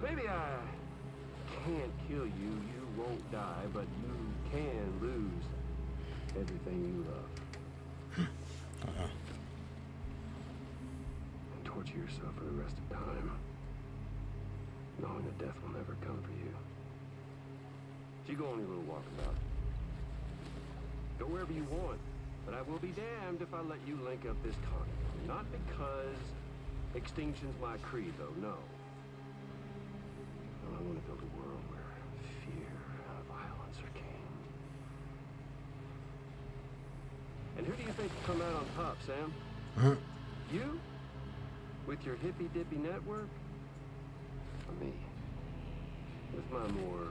Maybe I can't kill you, you won't die, but you can lose everything you love. And torture yourself for the rest of time, knowing that death will never come for you. So you go on your little walkabout. Go wherever you want, but I will be damned if I let you link up this continent. Not because extinction's my creed, though, no. I want to build a world think you come out on top, Sam? Mhm. You? With your hippy-dippy network? Or me? With my more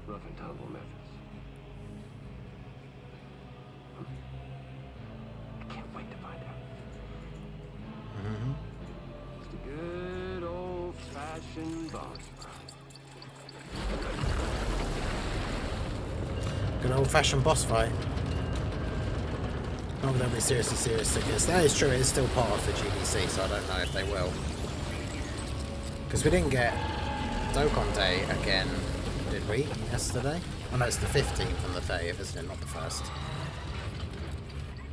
rough and tumble methods? I can't wait to find out. Mhm. Just a good old-fashioned boss fight. Good old-fashioned boss fight. Not going to be seriously serious tickets. That is true. It is still part of the GDC, so I don't know if they will. Because we didn't get Dokkan Day again, did we? Yesterday? Oh no, it's the 15th and the 30th, isn't it? Not the 1st.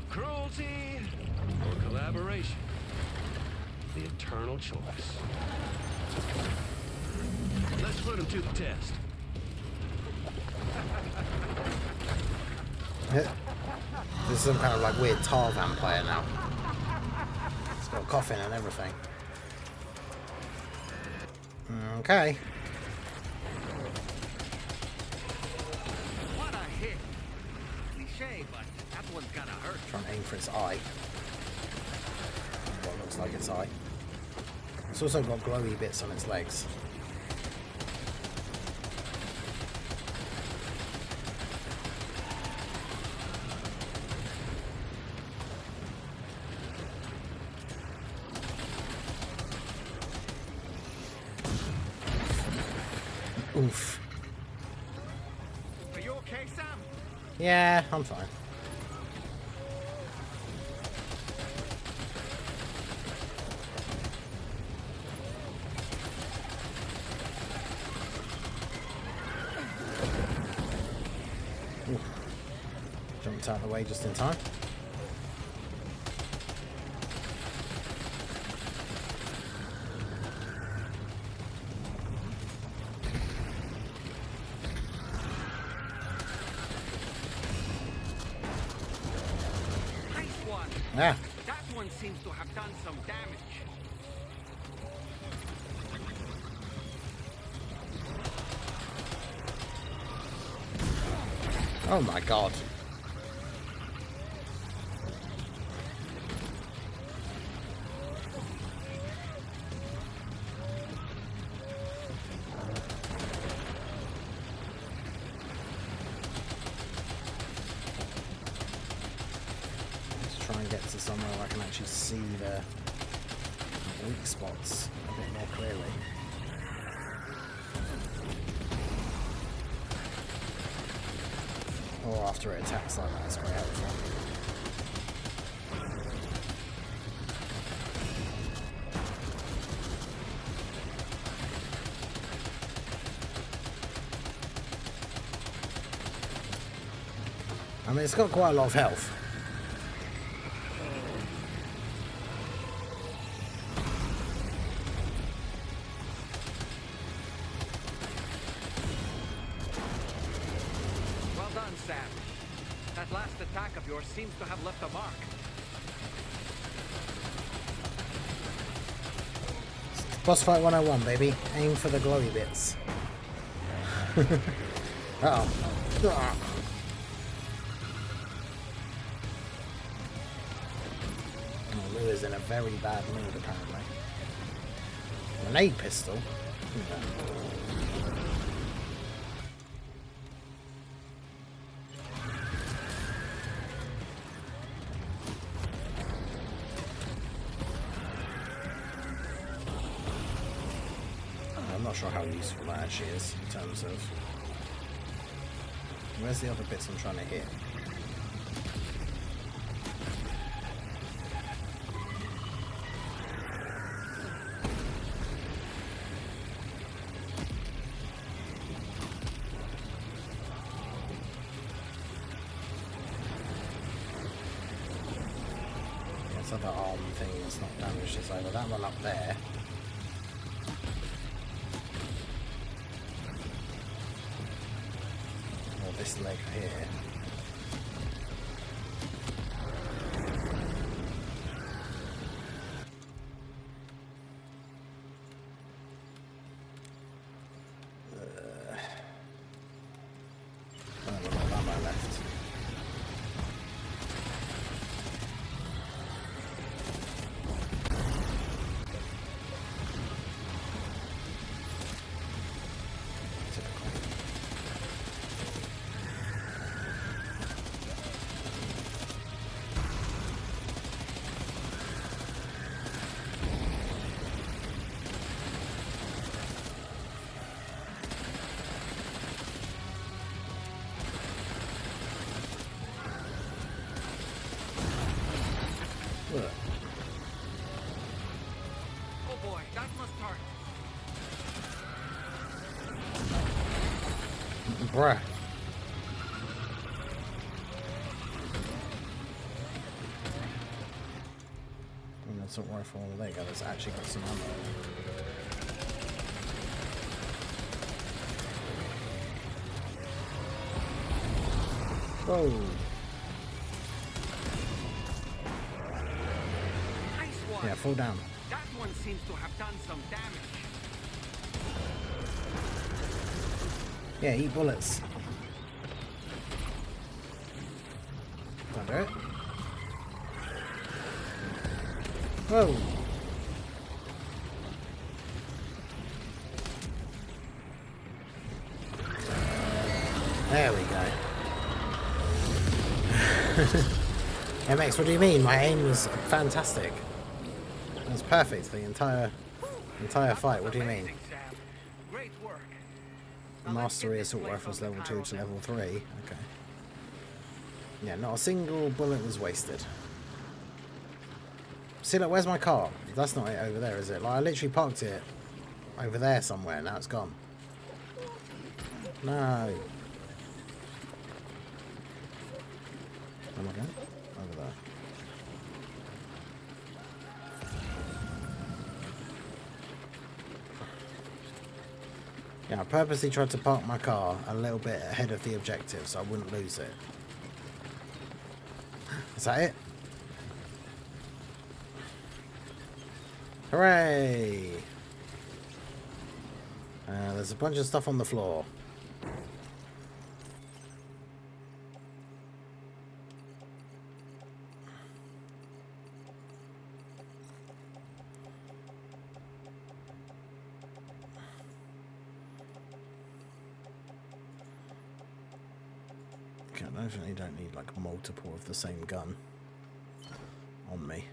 Cruelty or collaboration? The eternal choice. Let's put him to the test. This is some kind of like weird Tarvan player now. It's got a coffin and everything. Okay. What a hit! Cliche, but that one's gonna hurt. Trying to aim for its eye. What looks like its eye. It's also got glowy bits on its legs. Oof. Are you okay, Sam? Yeah, I'm fine. Ooh. Jumped out of the way just in time. Yeah. That one seems to have done some damage. Oh my god. Try and get to somewhere where I can actually see the weak spots a bit more clearly. Or after it attacks like that, it's quite helpful. I mean, it's got quite a lot of health. Sam. That last attack of yours seems to have left a mark. Boss fight 101, baby. Aim for the glowy bits. Uh-oh. Oh, Lou is in a very bad mood, apparently. Grenade pistol? I'm not sure how useful that actually is in terms of... Where's the other bits I'm trying to hit? This other arm thing is not damaged as over. That one up there. This leg here. I don't know what ammo left. Bruh. Assault rifle. There you go. That's actually got some ammo. Whoa. Nice one. Yeah, fall down. That one seems to have done some damage. Yeah, eat bullets. That'll do it. Whoa. There we go. MX, what do you mean? My aim was fantastic. It was perfect the entire fight. What do you mean? Great work. Mastery assault rifles level 2 to level 3. Okay. Yeah, not a single bullet was wasted. See, look, where's my car? That's not it over there, is it? Like, I literally parked it over there somewhere. Now it's gone. No. Where am I going? Over there. Yeah, I purposely tried to park my car a little bit ahead of the objective so I wouldn't lose it. Is that it? Hooray! There's a bunch of stuff on the floor. Okay, I definitely don't need like multiple of the same gun on me.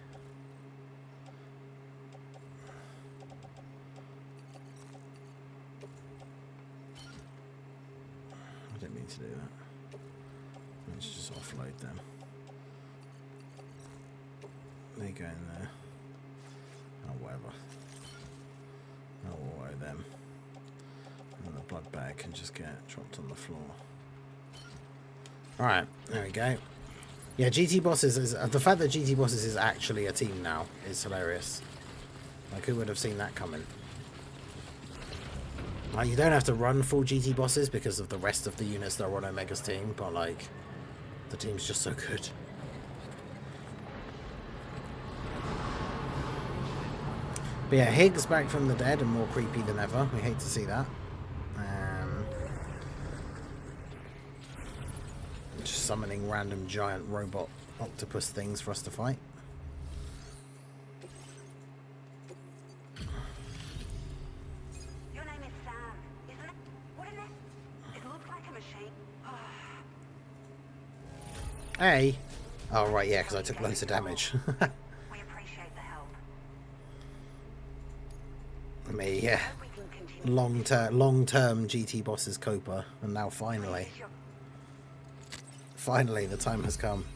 I didn't mean to do that. Let's just offload them. They go in there. Oh, whatever. I'll auto them. And the blood bag can just get dropped on the floor. Alright, there we go. Yeah, GT Bosses is... the fact that GT Bosses is actually a team now is hilarious. Like, who would have seen that coming? Like, you don't have to run full GT Bosses because of the rest of the units that are on Omega's team, but, like, the team's just so good. But yeah, Higgs back from the dead and more creepy than ever. We hate to see that. Just summoning random giant robot octopus things for us to fight. Your name is Sam, isn't it? Wouldn't it? It looks like a machine. Hey! Oh, right, yeah, because I took loads of damage. We appreciate the help. Me, yeah. We can continue. Long-term GT Bosses Copa, and now finally. Finally, the time has come.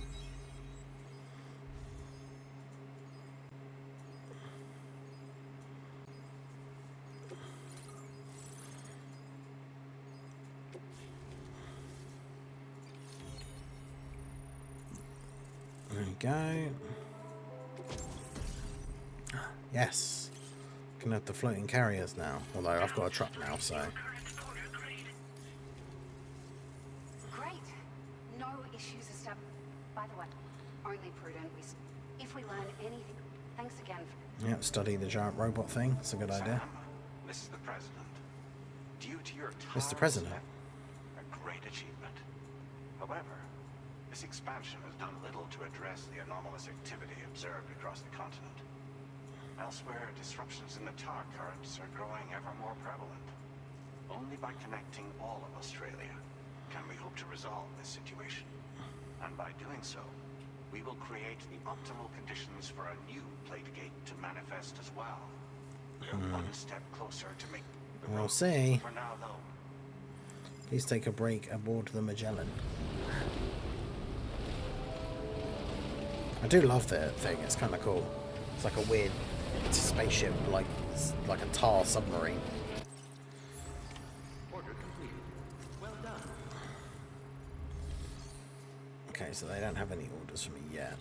There we go. Yes. Can have the floating carriers now. Although I've got a truck now, so. Great. No issues established. By the way, only prudent. If we learn anything, thanks again. Yep, study the giant robot thing. It's a good idea. This is the president. Due to your Mr. President. a great achievement. However, this expansion has done little to address the anomalous activity observed across the continent. Elsewhere, disruptions in the tar currents are growing ever more prevalent. Only by connecting all of Australia can we hope to resolve this situation. And by doing so, we will create the optimal conditions for a new plate gate to manifest as well. We're one step closer to make the We'll road. see. For now, though, Please take a break aboard the Magellan. I do love the thing. It's kind of cool. It's like a weird spaceship, like a tar submarine. Order completed. Well done. Okay, so they don't have any orders for me yet.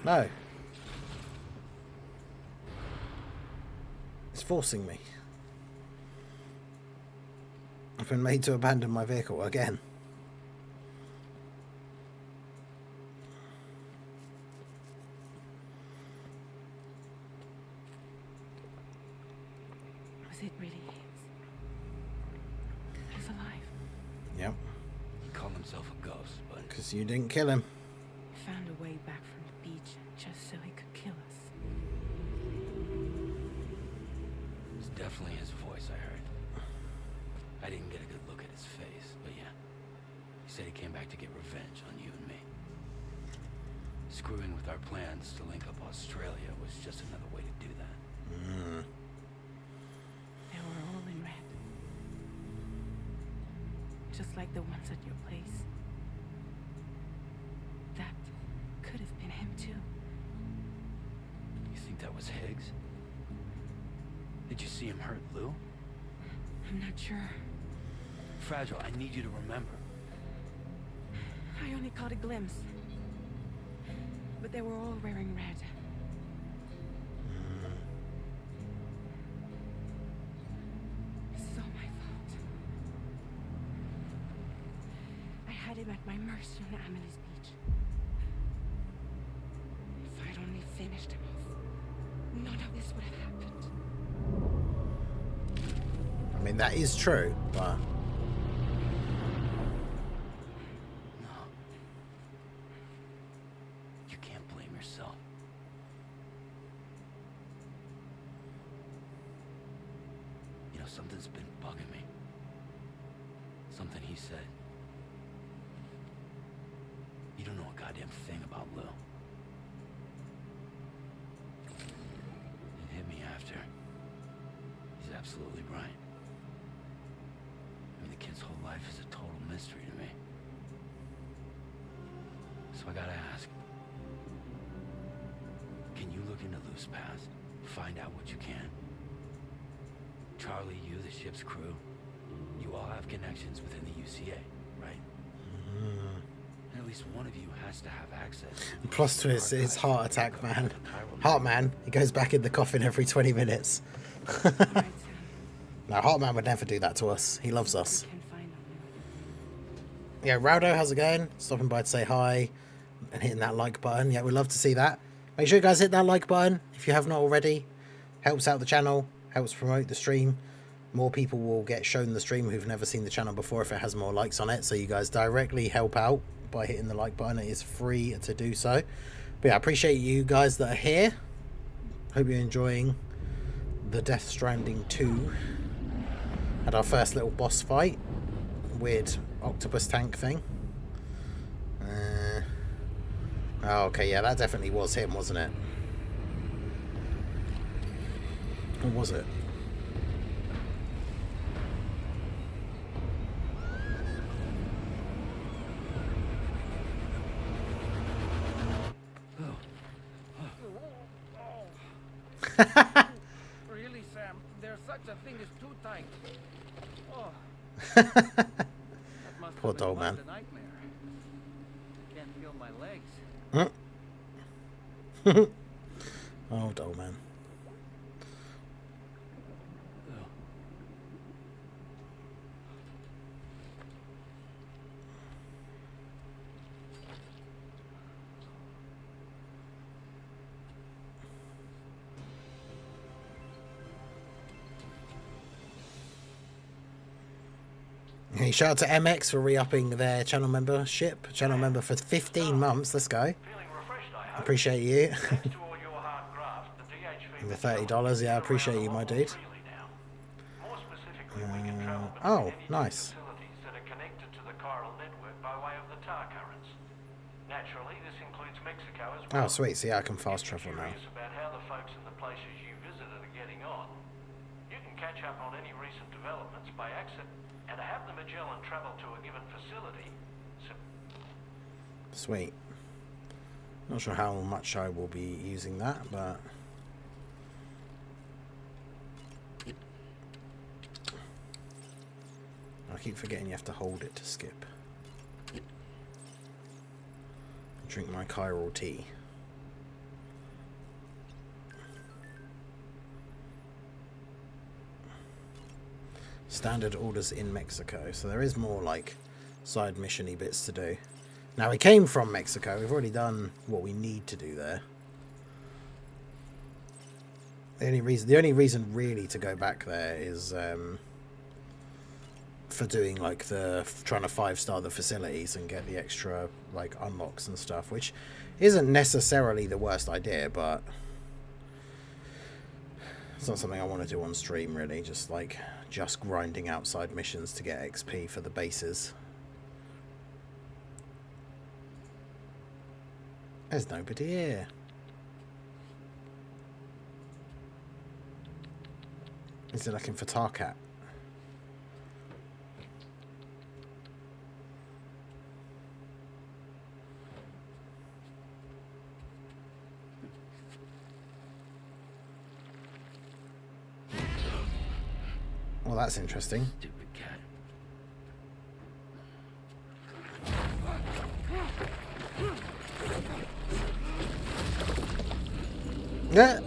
No. It's forcing me. I've been made to abandon my vehicle again. Was it really his? He's alive. Yep. He called himself a ghost, but... Because you didn't kill him. He found a way back from the beach just so he could kill us. It's definitely his voice I heard. I didn't get a good look at his face, but yeah. He said he came back to get revenge on you and me. Screwing with our plans to link up Australia was just another way to do that. They were all in red. Just like the ones at your place. That could have been him too. You think that was Higgs? Did you see him hurt Lou? I'm not sure. Fragile, I need you to remember. I only caught a glimpse. But they were all wearing red. This is all my fault. I had him at my mercy on Amelie's beach. If I'd only finished him off, none of this would have happened. I mean, that is true, but... No. You can't blame yourself. You know, something's been bugging me. Something he said. You don't know a goddamn thing about Lou. It hit me after. He's absolutely right. I mean, the kid's whole life is a total mystery to me. So I gotta ask. Can you look into Lou's past? Find out what you can? Charlie, you, the ship's crew, you all have connections within the UCA, right? And at least one of you has to have access. Plus to his heart attack, man. Heart man, he goes back in the coffin every 20 minutes. No, Heartman would never do that to us. He loves us. Yeah, Raudo, how's it going? Stopping by to say hi and hitting that like button. Yeah, we'd love to see that. Make sure you guys hit that like button if you have not already. Helps out the channel, helps promote the stream. More people will get shown the stream who've never seen the channel before if it has more likes on it. So you guys directly help out by hitting the like button. It is free to do so. But yeah, I appreciate you guys that are here. Hope you're enjoying the Death Stranding 2. Had our first little boss fight. Weird octopus tank thing. Oh, okay, yeah, that definitely was him, wasn't it? Or was it? Really, Sam? There's such a thing as too tight. Oh. Poor dog, man. Can't feel my legs. Oh, dog, man. Hey, shout out to MX for re-upping their channel membership. Channel member for 15 months. Let's go. Appreciate you. The $30. Yeah, I appreciate you, my dude. Oh, nice. Oh, sweet. So yeah, I can fast travel now. Catch up on any recent developments by accident and have the Magellan travel to a given facility. Sweet. Not sure how much I will be using that, but I keep forgetting you have to hold it to skip. Drink my chiral tea. Standard orders in Mexico, so there is more like side mission-y bits to do. Now we came from Mexico, we've already done what we need to do there. The only reason really to go back there is for doing like trying to 5-star the facilities and get the extra like unlocks and stuff, which isn't necessarily the worst idea, but it's not something I want to do on stream really, just grinding outside missions to get XP for the bases. There's nobody here. Is he looking for Tarkat? Well, that's interesting. Stupid cat. Yeah.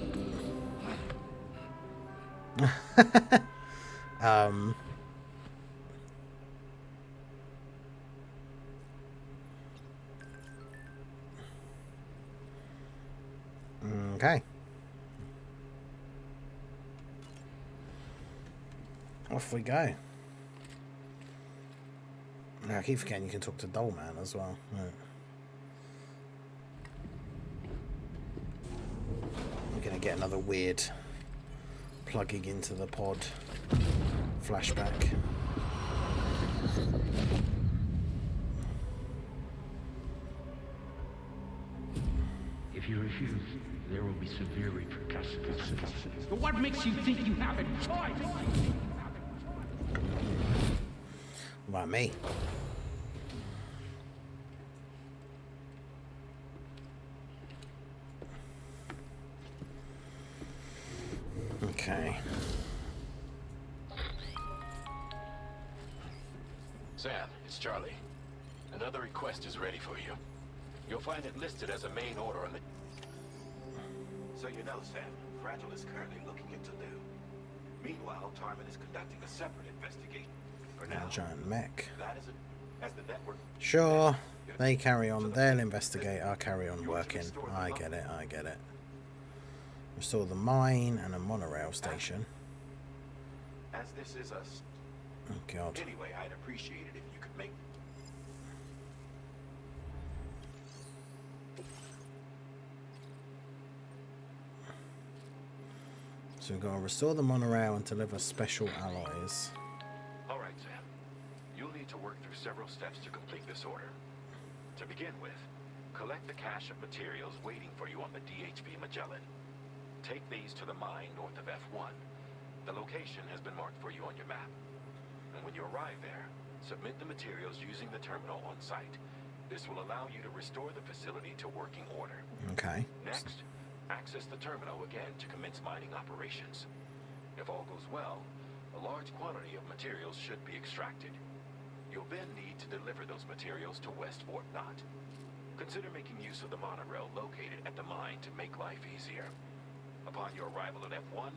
Okay. Off we go. Now I keep forgetting you can talk to Dollman as well. Right. We're gonna get another weird plugging into the pod flashback. If you refuse, there will be severe repercussions. But what makes you think you have a choice? Like me. Okay. Sam, it's Charlie. Another request is ready for you. You'll find it listed as a main order on the... So you know, Sam, Fragile is currently looking into Lou. Meanwhile, Tarman is conducting a separate investigation. For now, Giant mech. that is as the network... Sure, they carry on. They'll investigate. I'll carry on working. I get it. I get it. Restore the mine and a monorail station. As this is us. Oh God. Anyway, I'd appreciate it if you could make... So we've got to restore the monorail and deliver special alloys. All right, Sam. You'll need to work through several steps to complete this order. To begin with, collect the cache of materials waiting for you on the DHB Magellan. Take these to the mine north of F1. The location has been marked for you on your map. And when you arrive there, submit the materials using the terminal on site. This will allow you to restore the facility to working order. Okay. Next, access the terminal again to commence mining operations. If all goes well, a large quantity of materials should be extracted. You'll then need to deliver those materials to West Fort Knot. Consider making use of the monorail located at the mine to make life easier. Upon your arrival at F1,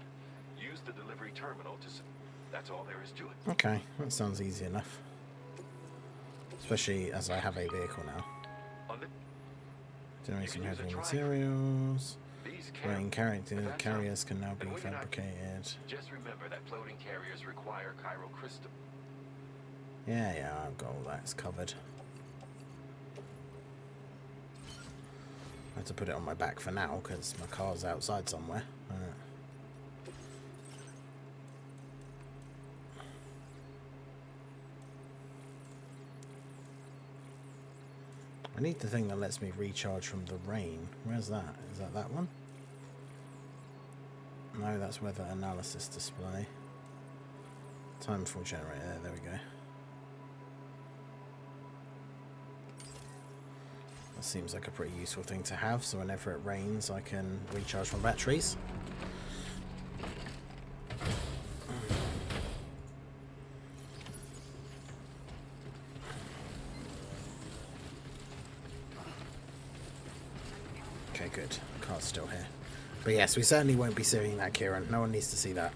use the delivery terminal to... That's all there is to it. Okay, that sounds easy enough. Especially as I have a vehicle now. Generating heavy materials. Floating carriers can now be fabricated. Just remember that floating carriers require chiral crystal. Yeah, I've got all that. It's covered. I have to put it on my back for now because my car's outside somewhere. I need the thing that lets me recharge from the rain. Where's that? Is that one? No, that's weather analysis display. Time for generator. There we go. Seems like a pretty useful thing to have, so whenever it rains I can recharge my batteries. Okay, good. Car's still here. But yes, we certainly won't be seeing that, Kieran. No one needs to see that.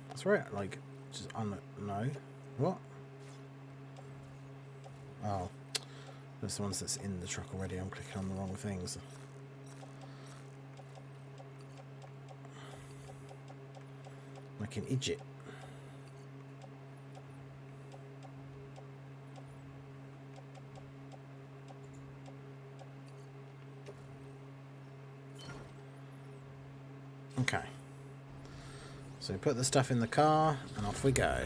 That's right, like, just no. What? Oh. That's the ones that's in the truck already. I'm clicking on the wrong things. Like an idiot. Okay. So we put the stuff in the car and off we go.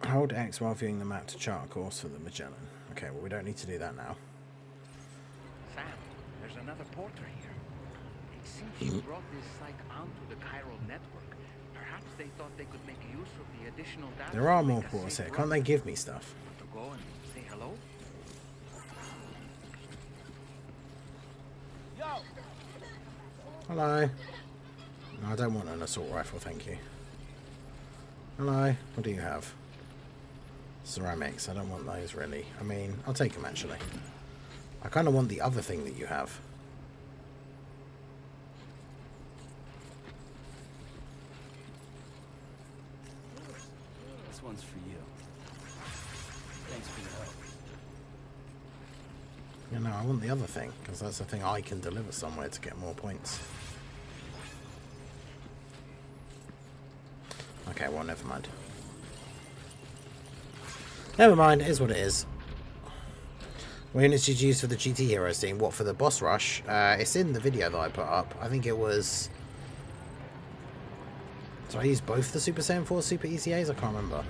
Hold X while viewing the map to chart a course for the Magellan. Okay, well we don't need to do that now. Sam, there's another porter here. It seems you brought this site onto the chiral network. Perhaps they thought they could make use of the additional data. There are more porters here. Can't they give me stuff? To go and say hello? Yo! Hello. No, I don't want an assault rifle, thank you. Hello. What do you have? Ceramics. I don't want those really. I mean, I'll take them actually. I kind of want the other thing that you have. This one's for you. Thanks for your help. You know, I want the other thing, because that's the thing I can deliver somewhere to get more points. Okay, well, never mind. Never mind, it is what it is. What units did you use for the GT Heroes team? What, for the boss rush? It's in the video that I put up. I think it was... Did I use both the Super Saiyan 4 Super ECAs? I can't remember.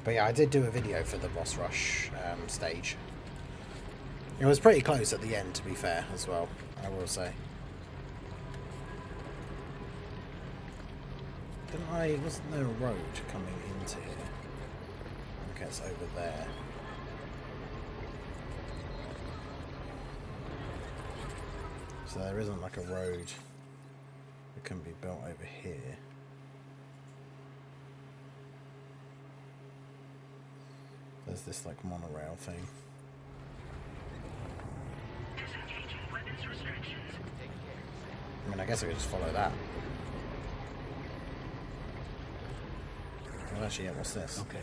But yeah, I did do a video for the boss rush stage. It was pretty close at the end, to be fair, as well, I will say. Wasn't there a road coming into here? Okay, it's over there. So there isn't like a road that can be built over here. There's this like monorail thing. I mean, I guess I could just follow that. Well, actually, yeah, what's this? Okay.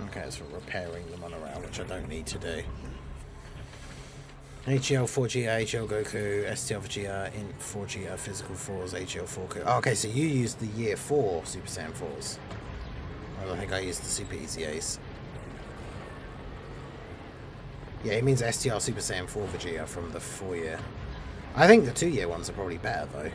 Okay, it's for repairing the monorail, which I don't need to do. HL 4Gia, HL Goku, STL Vegeta, Int 4Gia, Physical 4s, HL 4Ku. Oh, okay, so you used the Year 4 Super Saiyan 4s. I think I used the Super ECAs. Yeah, it means STR Super Saiyan 4 Vegeta from the 4-year. I think the 2-year ones are probably better, though.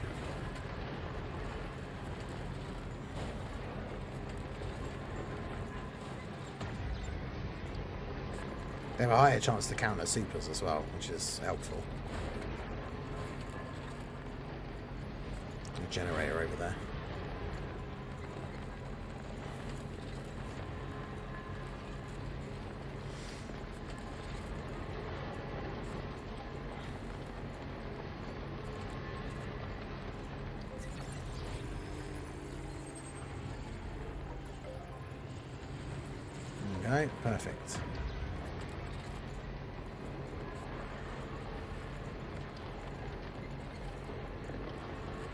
They have a higher chance to counter supers as well, which is helpful. A generator over there. Okay, perfect.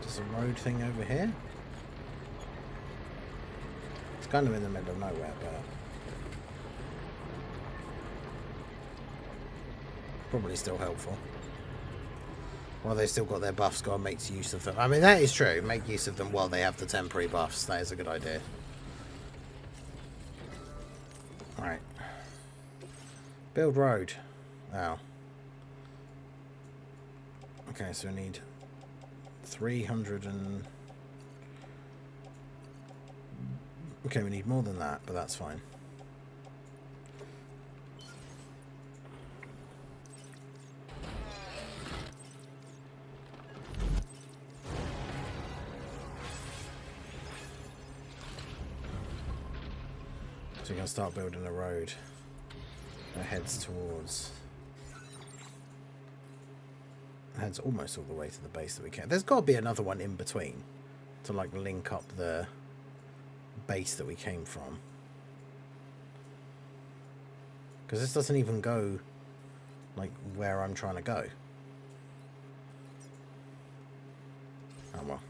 There's a road thing over here. It's kind of in the middle of nowhere, but probably still helpful. Well, they've still got their buffs, gotta make use of them. I mean, that is true. Make use of them while they have the temporary buffs. That is a good idea. Right. Build road. Oh, Okay, so we need 300 and... Okay, we need more than that, but that's fine. So we're going to start building a road that heads towards... Heads almost all the way to the base that we can. There's got to be another one in between to like link up the base that we came from. Because this doesn't even go like where I'm trying to go. Oh well.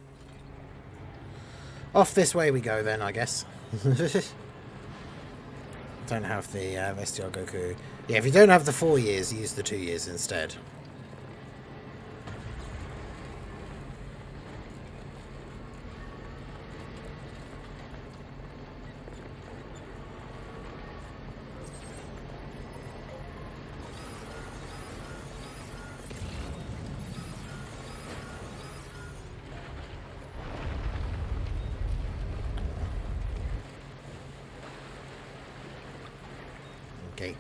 Off this way we go then, I guess. Don't have the Vestial Goku. Yeah, if you don't have the 4 years, use the 2 years instead.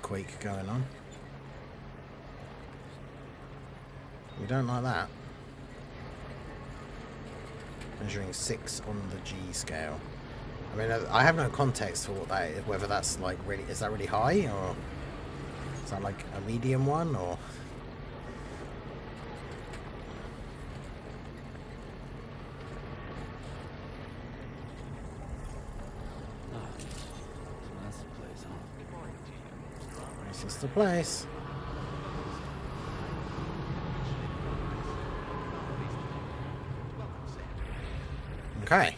Quake going on. We don't like that. Measuring 6 on the G scale. I mean, I have no context for what that is, whether that's like really, is that really high, or is that like a medium one, or? This is the place. Okay.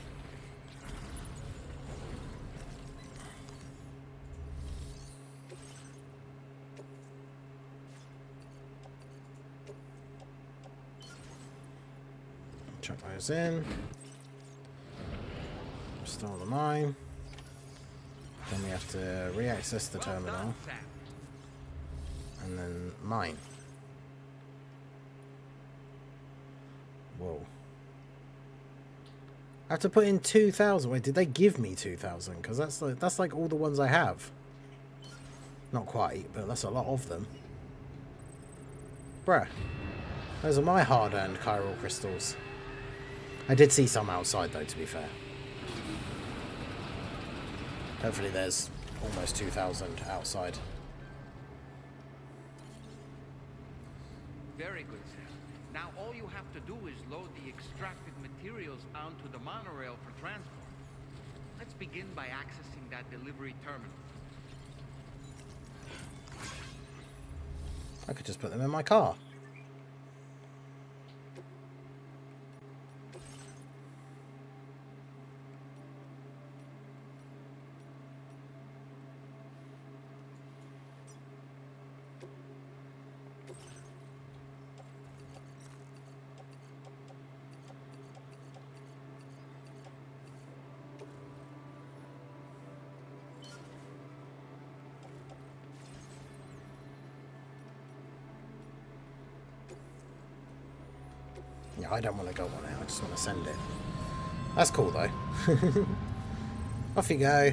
Chuck those in. Restore the mine. Then we have to re-access the terminal. And then mine. Whoa. I have to put in 2,000. Wait, did they give me 2,000? Because that's like all the ones I have. Not quite, but that's a lot of them. Bruh. Those are my hard-earned chiral crystals. I did see some outside though, to be fair. Hopefully there's almost 2,000 outside. Very good, sir. Now all you have to do is load the extracted materials onto the monorail for transport. Let's begin by accessing that delivery terminal. I could just put them in my car. Yeah, I don't want to go on it, I just want to send it. That's cool though. Off you go.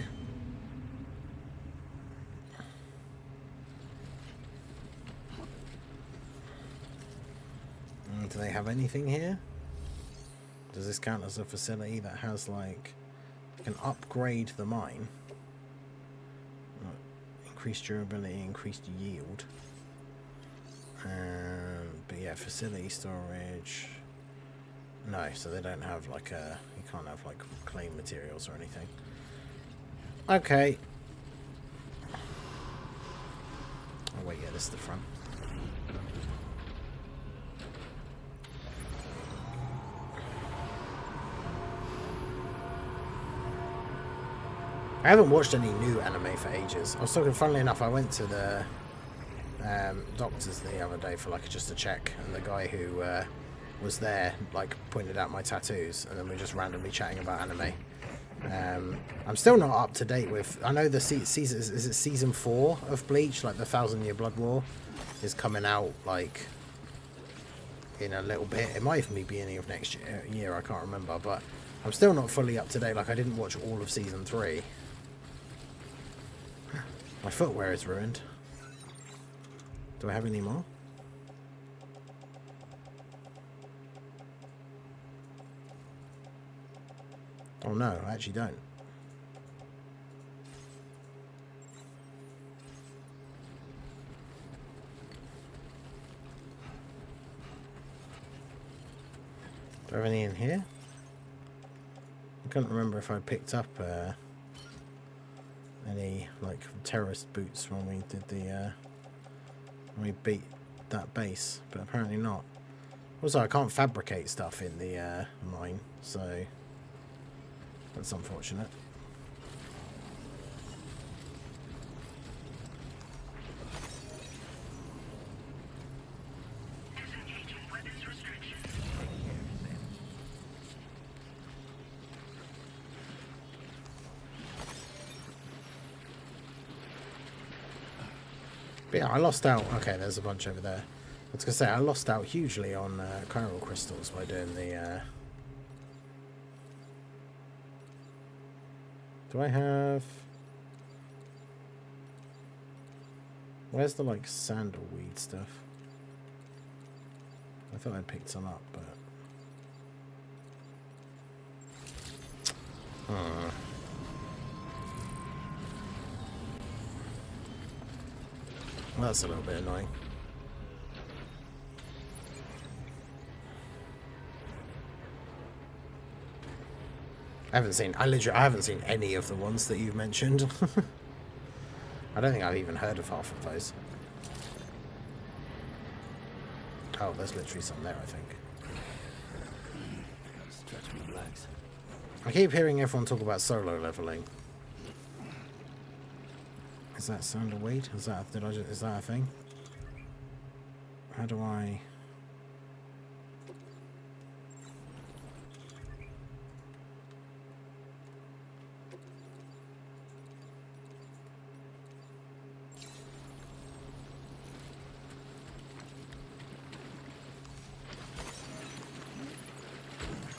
Do they have anything here? Does this count as a facility that has like, you can upgrade the mine? Increased durability, increased yield. But yeah, facility storage. No, so they don't have like a, you can't have like claim materials or anything. Okay. Oh wait, yeah, this is the front. I haven't watched any new anime for ages. I was talking, funnily enough, I went to the doctor's the other day for like just a check, and the guy who was there like pointed out my tattoos, and then we were just randomly chatting about anime. I'm still not up to date with, I know the season, is it season 4 of Bleach, like the 1,000 Year Blood War is coming out like in a little bit. It might even be beginning of next year, I can't remember, but I'm still not fully up to date. Like, I didn't watch all of season 3. My footwear is ruined. Do I have any more? Oh no, I actually don't. Do I have any in here? I can't remember if I picked up any like terrorist boots when we did the when we beat that base, but apparently not. Also, I can't fabricate stuff in the mine, so that's unfortunate. But yeah, I lost out. Okay, there's a bunch over there. I was going to say, I lost out hugely on chiral crystals by doing the... Do I have... Where's the, like, sandalweed stuff? I thought I picked some up, but... Well, that's a little bit annoying. I haven't seen any of the ones that you've mentioned. I don't think I've even heard of half of those. Oh, there's literally some there, I think. Stretch my legs. I keep hearing everyone talk about solo leveling. Is that sandalweed? Is that a thing? How do I...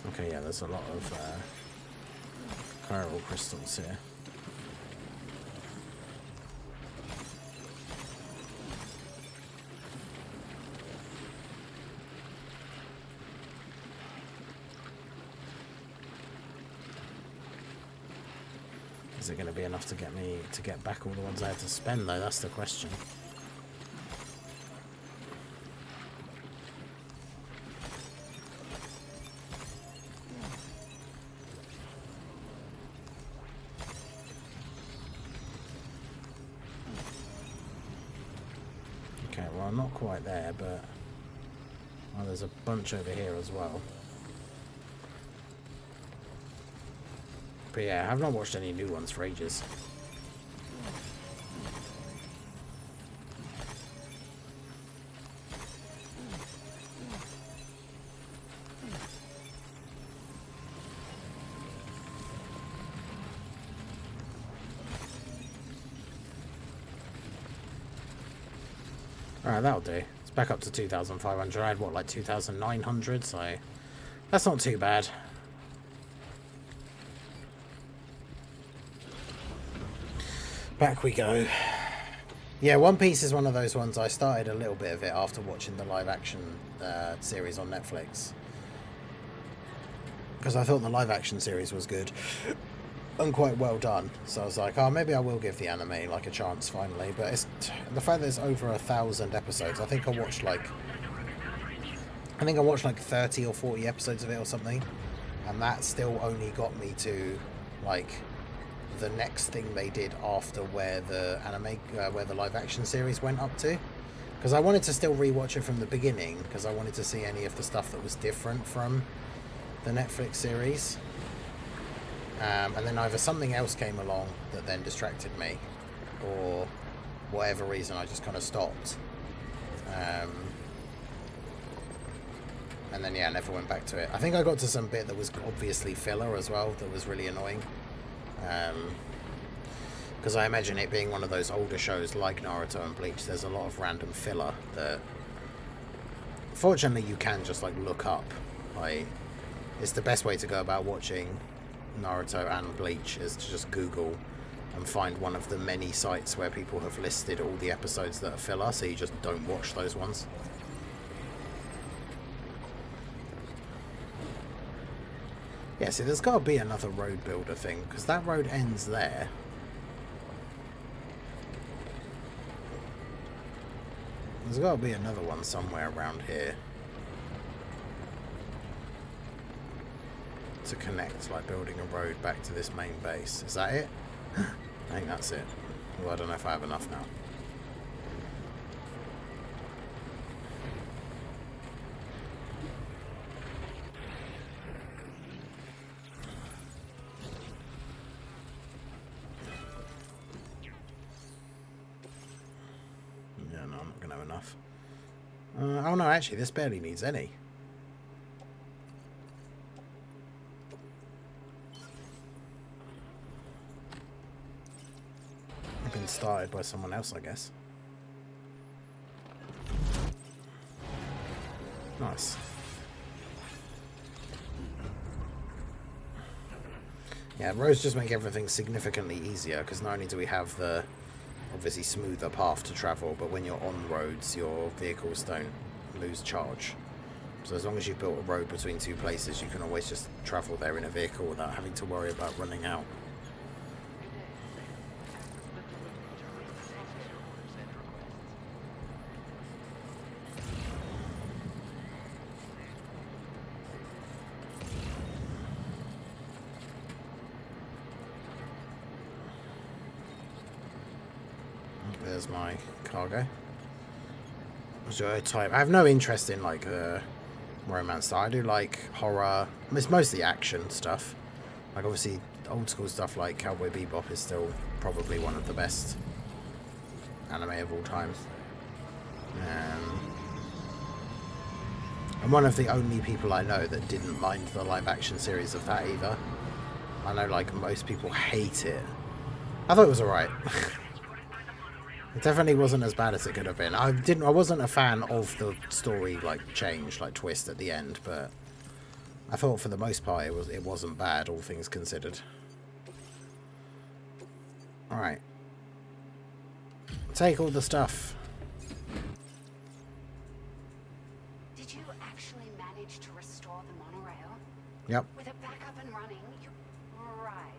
Okay, yeah, there's a lot of chiral crystals here. Is it going to be enough to get me to get back all the ones I had to spend, though? That's the question. Okay, well, I'm not quite there, but well, there's a bunch over here as well. But yeah, I've not watched any new ones for ages. Alright, that'll do. It's back up to 2,500. I had, what, like 2,900, so that's not too bad. Back we go. Yeah, One Piece is one of those ones. I started a little bit of it after watching the live action series on Netflix, because I thought the live action series was good and quite well done. So I was like, oh, maybe I will give the anime like a chance finally. But it's the fact that there's over 1,000 episodes. I think I watched like 30 or 40 episodes of it or something, and that still only got me to like the next thing they did after where the anime, where the live action series went up to, because I wanted to still rewatch it from the beginning, because I wanted to see any of the stuff that was different from the Netflix series, and then either something else came along that then distracted me, or whatever reason I just kind of stopped, and then yeah, I never went back to it. I think I got to some bit that was obviously filler as well, that was really annoying. Because I imagine it being one of those older shows like Naruto and Bleach, there's a lot of random filler that Fortunately, you can just like look up. Like, it's the best way to go about watching Naruto and Bleach is to just Google and find one of the many sites where people have listed all the episodes that are filler, so you just don't watch those ones. Yeah, see, there's got to be another road builder thing, because that road ends there. There's got to be another one somewhere around here to connect, like building a road back to this main base. Is that it? I think that's it. Well, I don't know if I have enough now. Yeah, no, I'm not going to have enough. Oh no, actually, this barely needs any. Been started by someone else, I guess. Nice. Yeah, roads just make everything significantly easier, because not only do we have the obviously smoother path to travel, but when you're on roads, your vehicles don't lose charge. So as long as you've built a road between two places, you can always just travel there in a vehicle without having to worry about running out. There's my cargo. Genre type. I have no interest in like romance style. I do like horror. It's mostly action stuff. Like obviously old school stuff like Cowboy Bebop is still probably one of the best anime of all time. I'm one of the only people I know that didn't mind the live action series of that either. I know like most people hate it. I thought it was alright. It definitely wasn't as bad as it could have been. I wasn't a fan of the story like change, like twist at the end, but I thought for the most part it wasn't bad, all things considered. Alright. Take all the stuff. Did you actually manage to restore the monorail? Yep. With it back up and running, you... Right.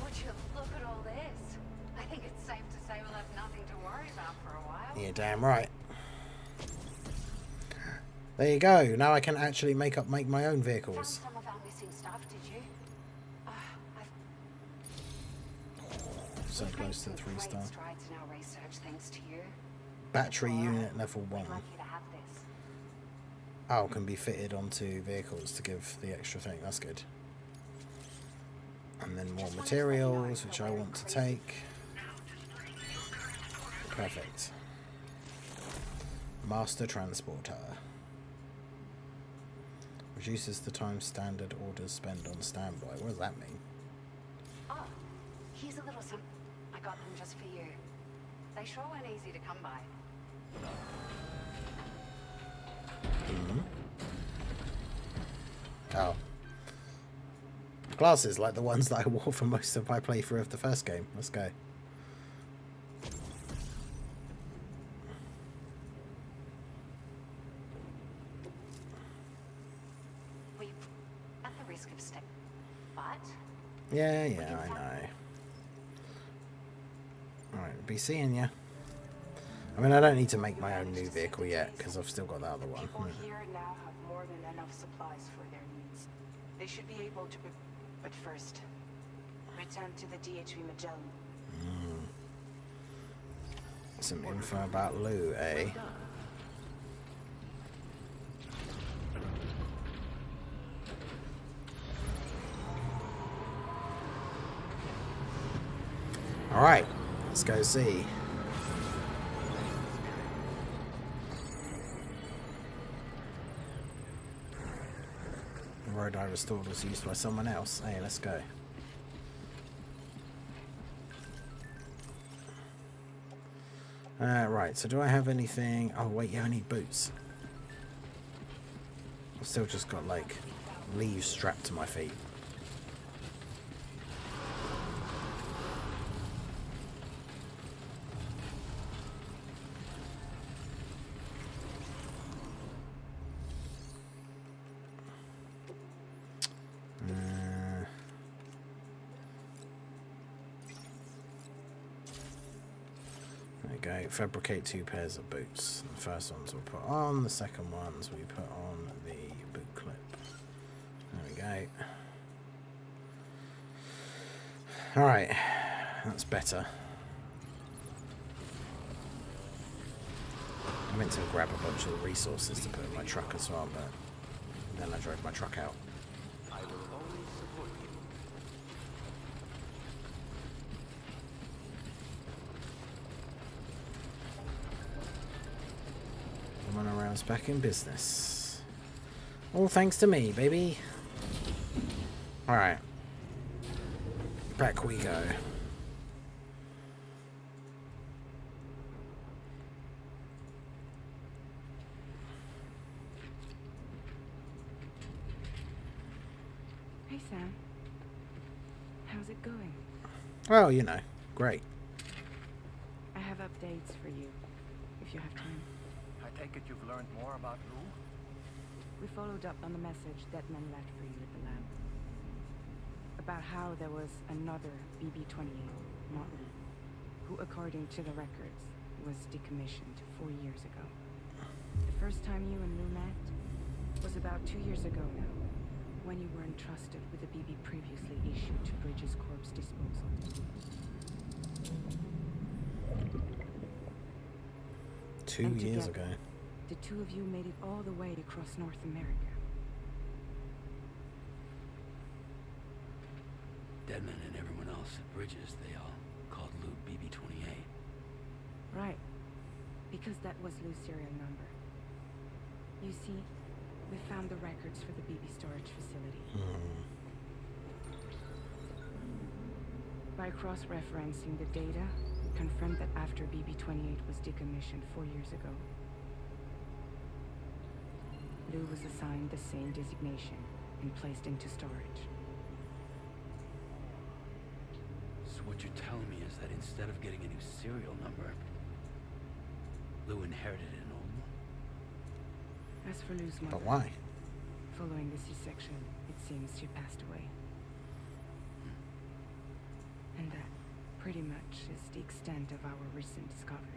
Would you look at all this? I think it's safe to say we'll have nothing to worry about for a while. You're damn right. There you go. Now I can actually make my own vehicles. Found some of our missing stuff, did you? So close to the 3-star. Strides in our research thanks to you. Battery unit level 1. We'd like you to have this. Oh, can be fitted onto vehicles to give the extra thing. That's good. And then more materials, which I want to take. Perfect. Master Transporter. Reduces the time standard orders spent on standby. What does that mean? Oh, here's a little something. I got them just for you. They sure weren't easy to come by. Oh. Glasses like the ones that I wore for most of my playthrough of the first game. Let's go. We, at the risk of step, but... Yeah, I know. Alright, be seeing ya. I mean, I don't need to make my own new vehicle yet, because I've still got the other one. People here now have more than enough supplies for their needs. They should be able to... But first, return to the DHV Magellan. Some info about Lou, eh? Alright, let's go see. The road I restored was used by someone else. Hey, let's go. Right, so do I have anything? Oh, wait, yeah, I need boots. I've still just got, like, leaves strapped to my feet. Fabricate 2 pairs of boots. The first ones we'll put on, the second ones we put on the boot clip. There we go. Alright, that's better. I meant to grab a bunch of the resources to put in my truck as well, but then I drove my truck out. I will always support you. Monorail's back in business. All thanks to me, baby. Alright. Back we go. Hey, Sam. How's it going? Well, you know, great. I have updates for you, if you have time. I take it you've learned more about Lou? We followed up on the message Deadman left for you at the lab. About how there was another BB-28, not Lou, who, according to the records, was decommissioned 4 years ago. The first time you and Lou met was about 2 years ago now, when you were entrusted with the BB previously issued to Bridges Corp's disposal. Two years ago. The two of you made it all the way across North America. Deadman and everyone else at Bridges, they all called Lou BB-28. Right. Because that was Lou's serial number. You see, we found the records for the BB storage facility. By cross-referencing the data, we confirmed that after BB-28 was decommissioned 4 years ago, Lou was assigned the same designation and placed into storage. So what you're telling me is that instead of getting a new serial number, Lou inherited an old one? As for Lou's mother, But why? Following the C-section, it seems she passed away. And that pretty much is the extent of our recent discoveries.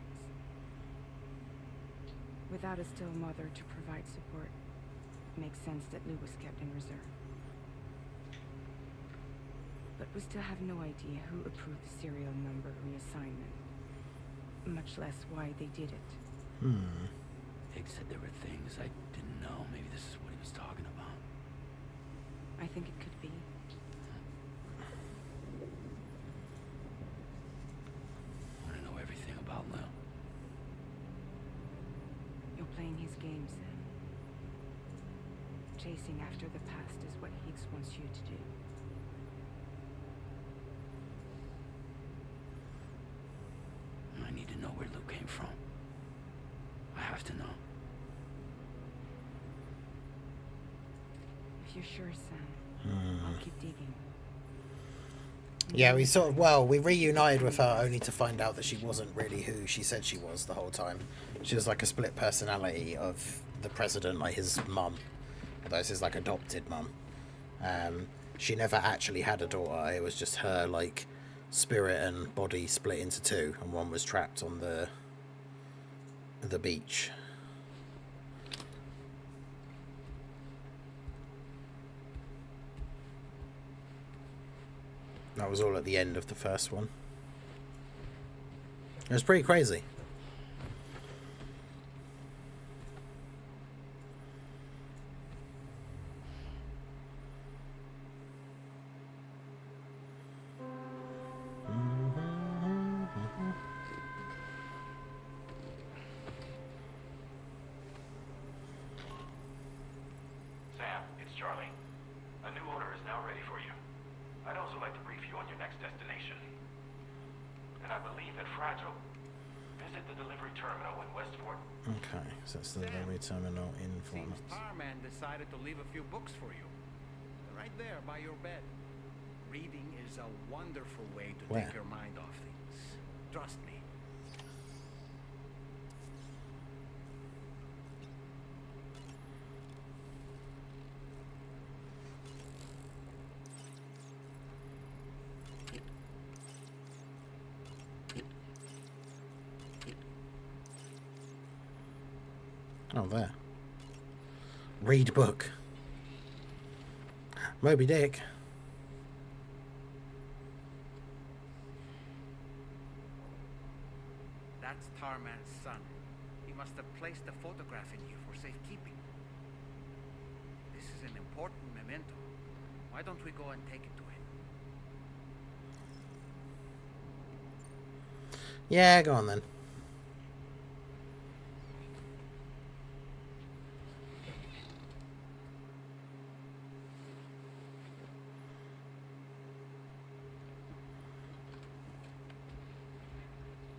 Without a still mother to provide support, it makes sense that Lou was kept in reserve. But we still have no idea who approved the serial number reassignment, much less why they did it. Higgs said there were things I didn't know. Maybe this is what he was talking about. I think it could be. I want to know everything about Lou. You're playing his game, Sam. Chasing after the past is what Higgs wants you to do. I need to know where Lou came from. I have to know. If you're sure, Sam, I'll keep digging. Yeah, we sort of, well, we reunited with her only to find out that she wasn't really who she said she was the whole time. She was like a split personality of the president, like his mum. Although it's his like adopted mum. She never actually had a daughter. It was just her like spirit and body split into two, and one was trapped on the beach. That was all at the end of the first one. It was pretty crazy. Sam, it's Charlie. A new order is now ready for you. I'd also like to brief you on your next destination. And I believe that Fragile Visit the delivery terminal in Westport. Okay, so it's the delivery terminal in Seems Florence. Tarman decided to leave a few books for you. They're right there by your bed. Reading is a wonderful way to Where? take your mind off things. Trust me. Oh, there. Read book. Moby Dick. That's Tarman's son. He must have placed a photograph in you for safekeeping. This is an important memento. Why don't we go and take it to him? Yeah, go on then.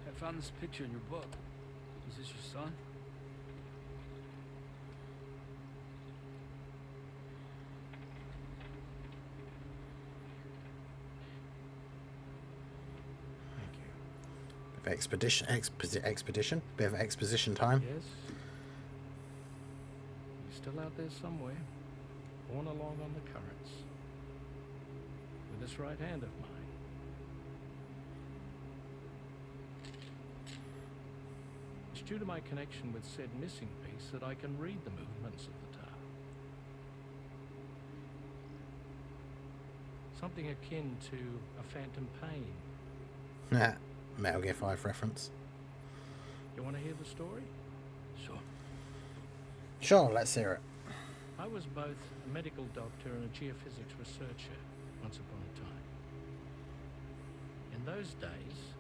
I found this picture in your book. Is this your son? Bit of expedition. Bit of exposition time. Yes. You're still out there somewhere, borne along on the currents, with this right hand of mine. It's due to my connection with said missing piece that I can read the movements of the tar. Something akin to a phantom pain. Nah, Metal Gear 5 reference. You want to hear the story? Sure. Sure, let's hear it. I was both a medical doctor and a geophysics researcher once upon a time. In those days,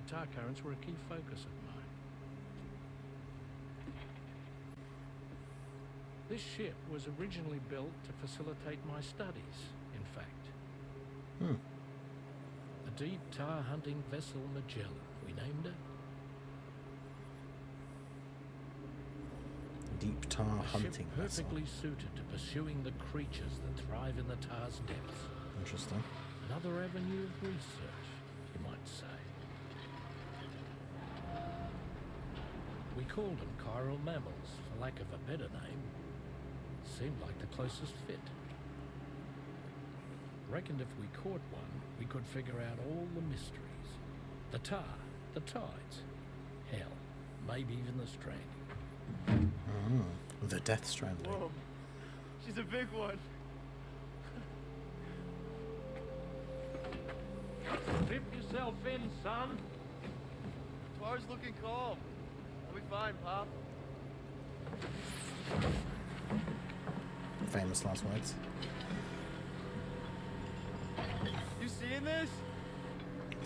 the tar currents were a key focus of mine. This ship was originally built to facilitate my studies, in fact. The deep tar hunting vessel Magellan, we named it. Deep tar hunting ship vessel. perfectly suited to pursuing the creatures that thrive in the tar's depths. Interesting. Another avenue of research, you might say. We called them chiral mammals, for lack of a better name. Seemed like the closest fit. Reckoned if we caught one, we could figure out all the mysteries. The tar, the tides, hell, maybe even the stranding. The Death Stranding. Whoa, she's a big one. Strip yourself in, son. Twar's looking calm. I'll be fine, Pop. Famous last words. You seeing this?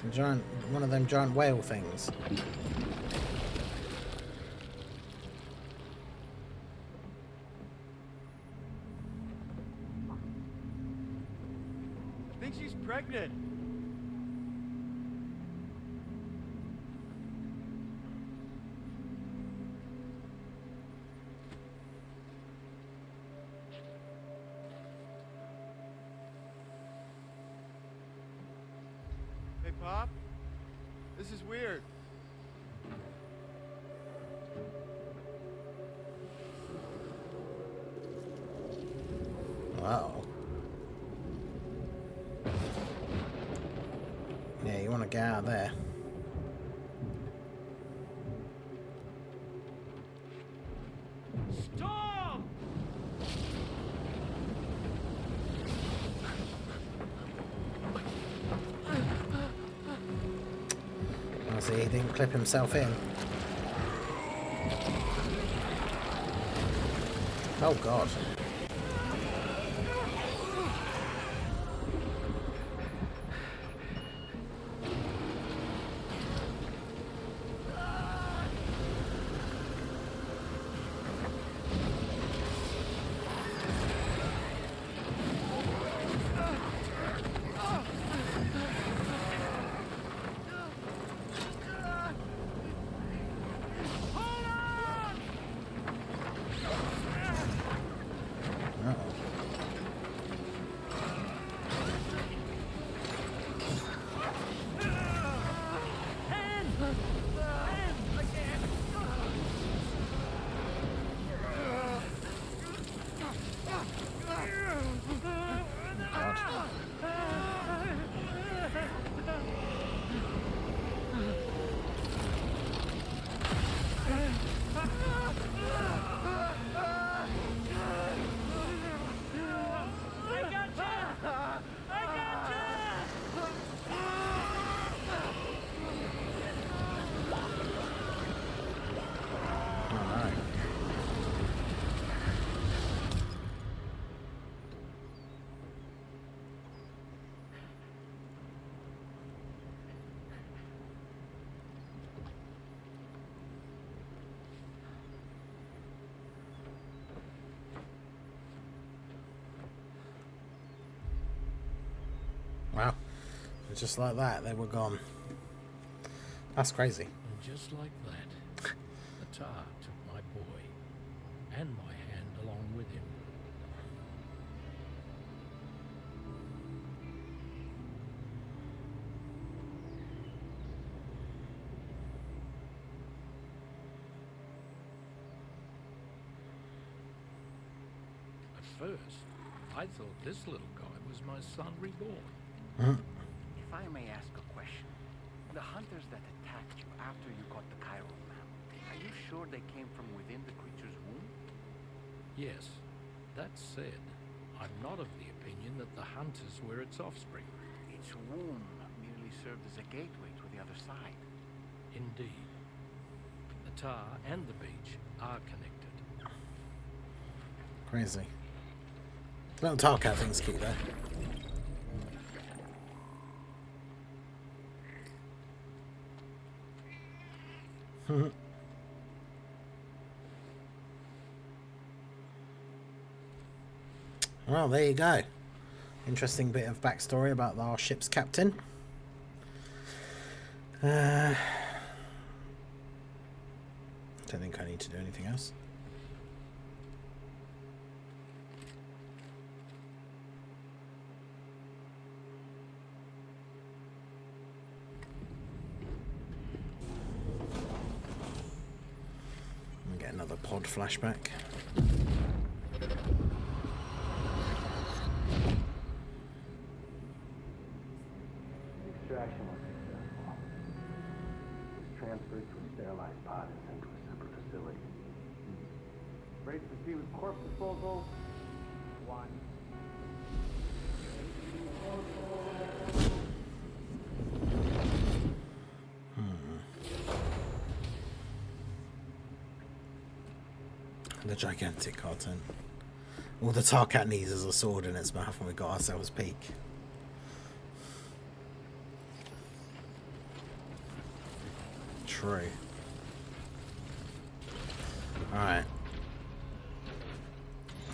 Some giant, one of them giant whale things. I think she's pregnant. Hey, Pop. This is weird. Wow. Yeah, you want to get out of there. Stop! Oh, see, he didn't clip himself in. Oh, God. Just like that, they were gone. That's crazy. And just like that, the tar took my boy and my hand along with him. At first, I thought this little guy was my son reborn. If I may ask a question, the hunters that attacked you after you got the chiral map, are you sure they came from within the creature's womb? Yes. That said, I'm not of the opinion that the hunters were its offspring. Its womb merely served as a gateway to the other side. Indeed. The tar and the beach are connected. Crazy. Little tar cat thing's cute though. Well, there you go. Interesting bit of backstory about our ship's captain. Don't think I need to do anything else. Get another pod flashback. Extraction was successful. It was transferred to a sterilized pod and sent to a separate facility. Ready to proceed with corpse disposal? 1. The gigantic cartoon. All the tar cat needs is a sword in its mouth, and we got ourselves peak. True. Alright.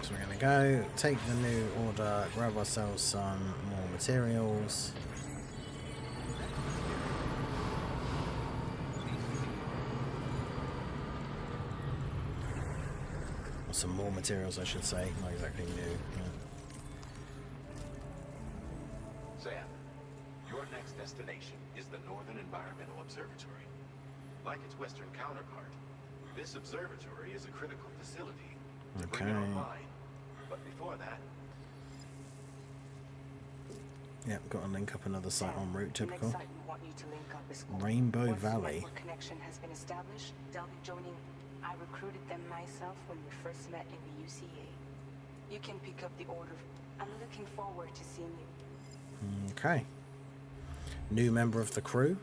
So we're gonna go, take the new order, grab ourselves some more materials. Some more materials, I should say, not exactly new. Yeah. Sam, your next destination is the Northern Environmental Observatory. Like its western counterpart, this observatory is a critical facility to bring it online. But before that... Yep, got to link up another site en route, typical. The next site we want you to link up is called Rainbow Once the Valley. network connection has been established, they'll be joining. I recruited them myself when we first met in the UCA. You can pick up the order. I'm looking forward to seeing you. Okay. New member of the crew.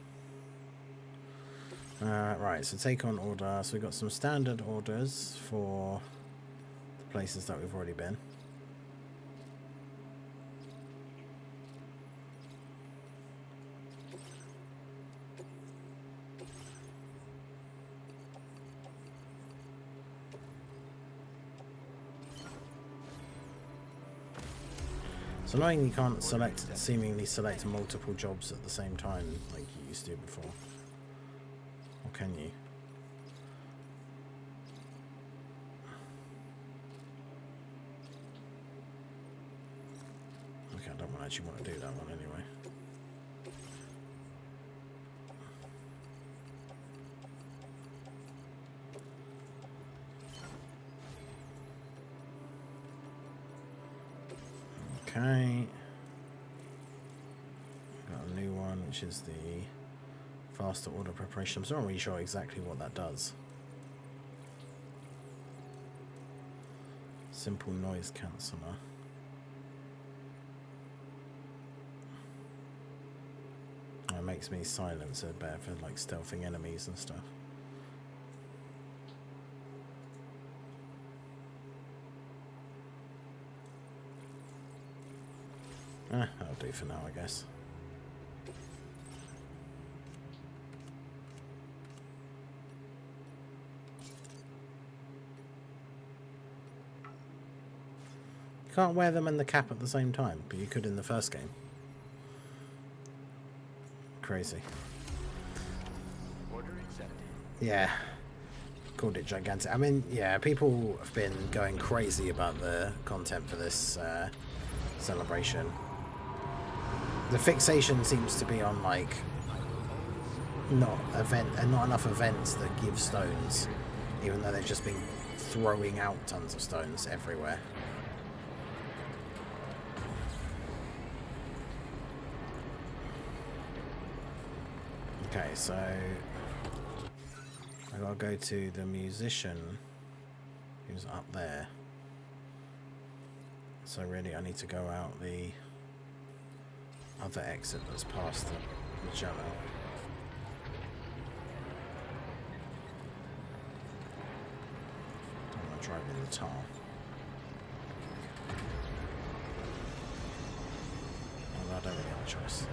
Right, so take on order. So we've got some standard orders for the places that we've already been. It's annoying you can't seemingly select multiple jobs at the same time like you used to before. Or can you? Okay, I don't actually want to do that one anyway. Okay, got a new one, which is the faster order preparation. I'm not really sure exactly what that does. Simple noise canceller. It makes me silencer better for like stealthing enemies and stuff. That'll do for now, I guess. You can't wear them and the cap at the same time, but you could in the first game. crazy. Order accepted. Yeah. Called it gigantic. I mean, yeah, people have been going crazy about the content for this celebration. The fixation seems to be on like not enough events that give stones, even though they've just been throwing out tons of stones everywhere. Okay, so I gotta go to the musician who's up there. So really I need to go out the other exit that's past the Magellan. Don't want to drive in the tar. Although I don't really have a choice.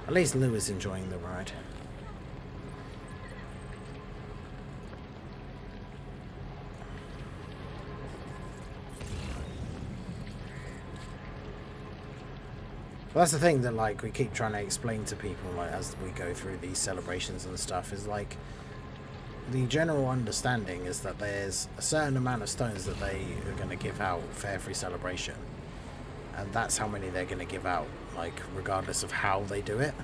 At least Lou is enjoying the ride. Well, that's the thing that like we keep trying to explain to people like as we go through these celebrations and stuff is like the general understanding is that there's a certain amount of stones that they are going to give out for every celebration. And that's how many they're going to give out, like, regardless of how they do it.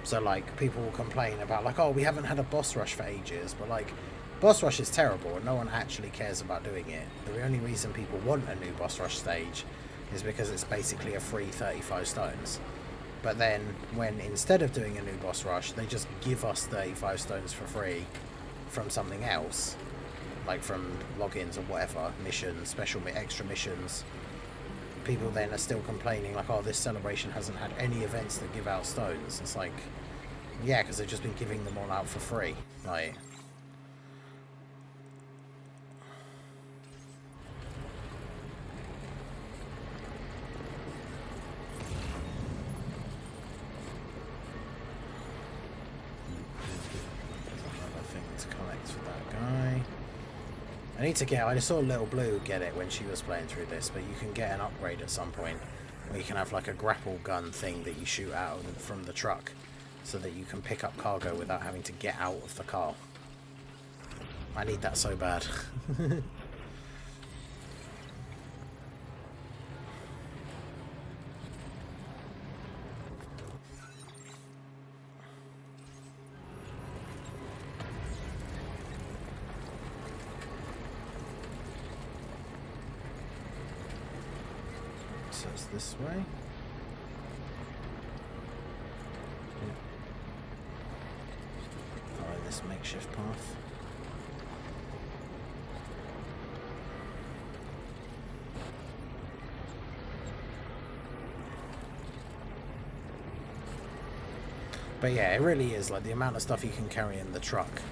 So, like, people will complain about, like, oh, we haven't had a boss rush for ages. But, like, boss rush is terrible and no one actually cares about doing it. The only reason people want a new boss rush stage is because it's basically a free 35 stones. But then, when instead of doing a new boss rush, they just give us 35 stones for free from something else. Like, from logins or whatever, missions, special extra missions. People then are still complaining like, oh, this celebration hasn't had any events that give out stones. It's like, yeah, because they've just been giving them all out for free. Like, there's another thing to collect for that guy. I need to get, I saw Little Blue get it when she was playing through this, but you can get an upgrade at some point where you can have like a grapple gun thing that you shoot out from the truck so that you can pick up cargo without having to get out of the car. I need that so bad. So it's this way. Yeah. Follow this makeshift path. But yeah, it really is like the amount of stuff you can carry in the truck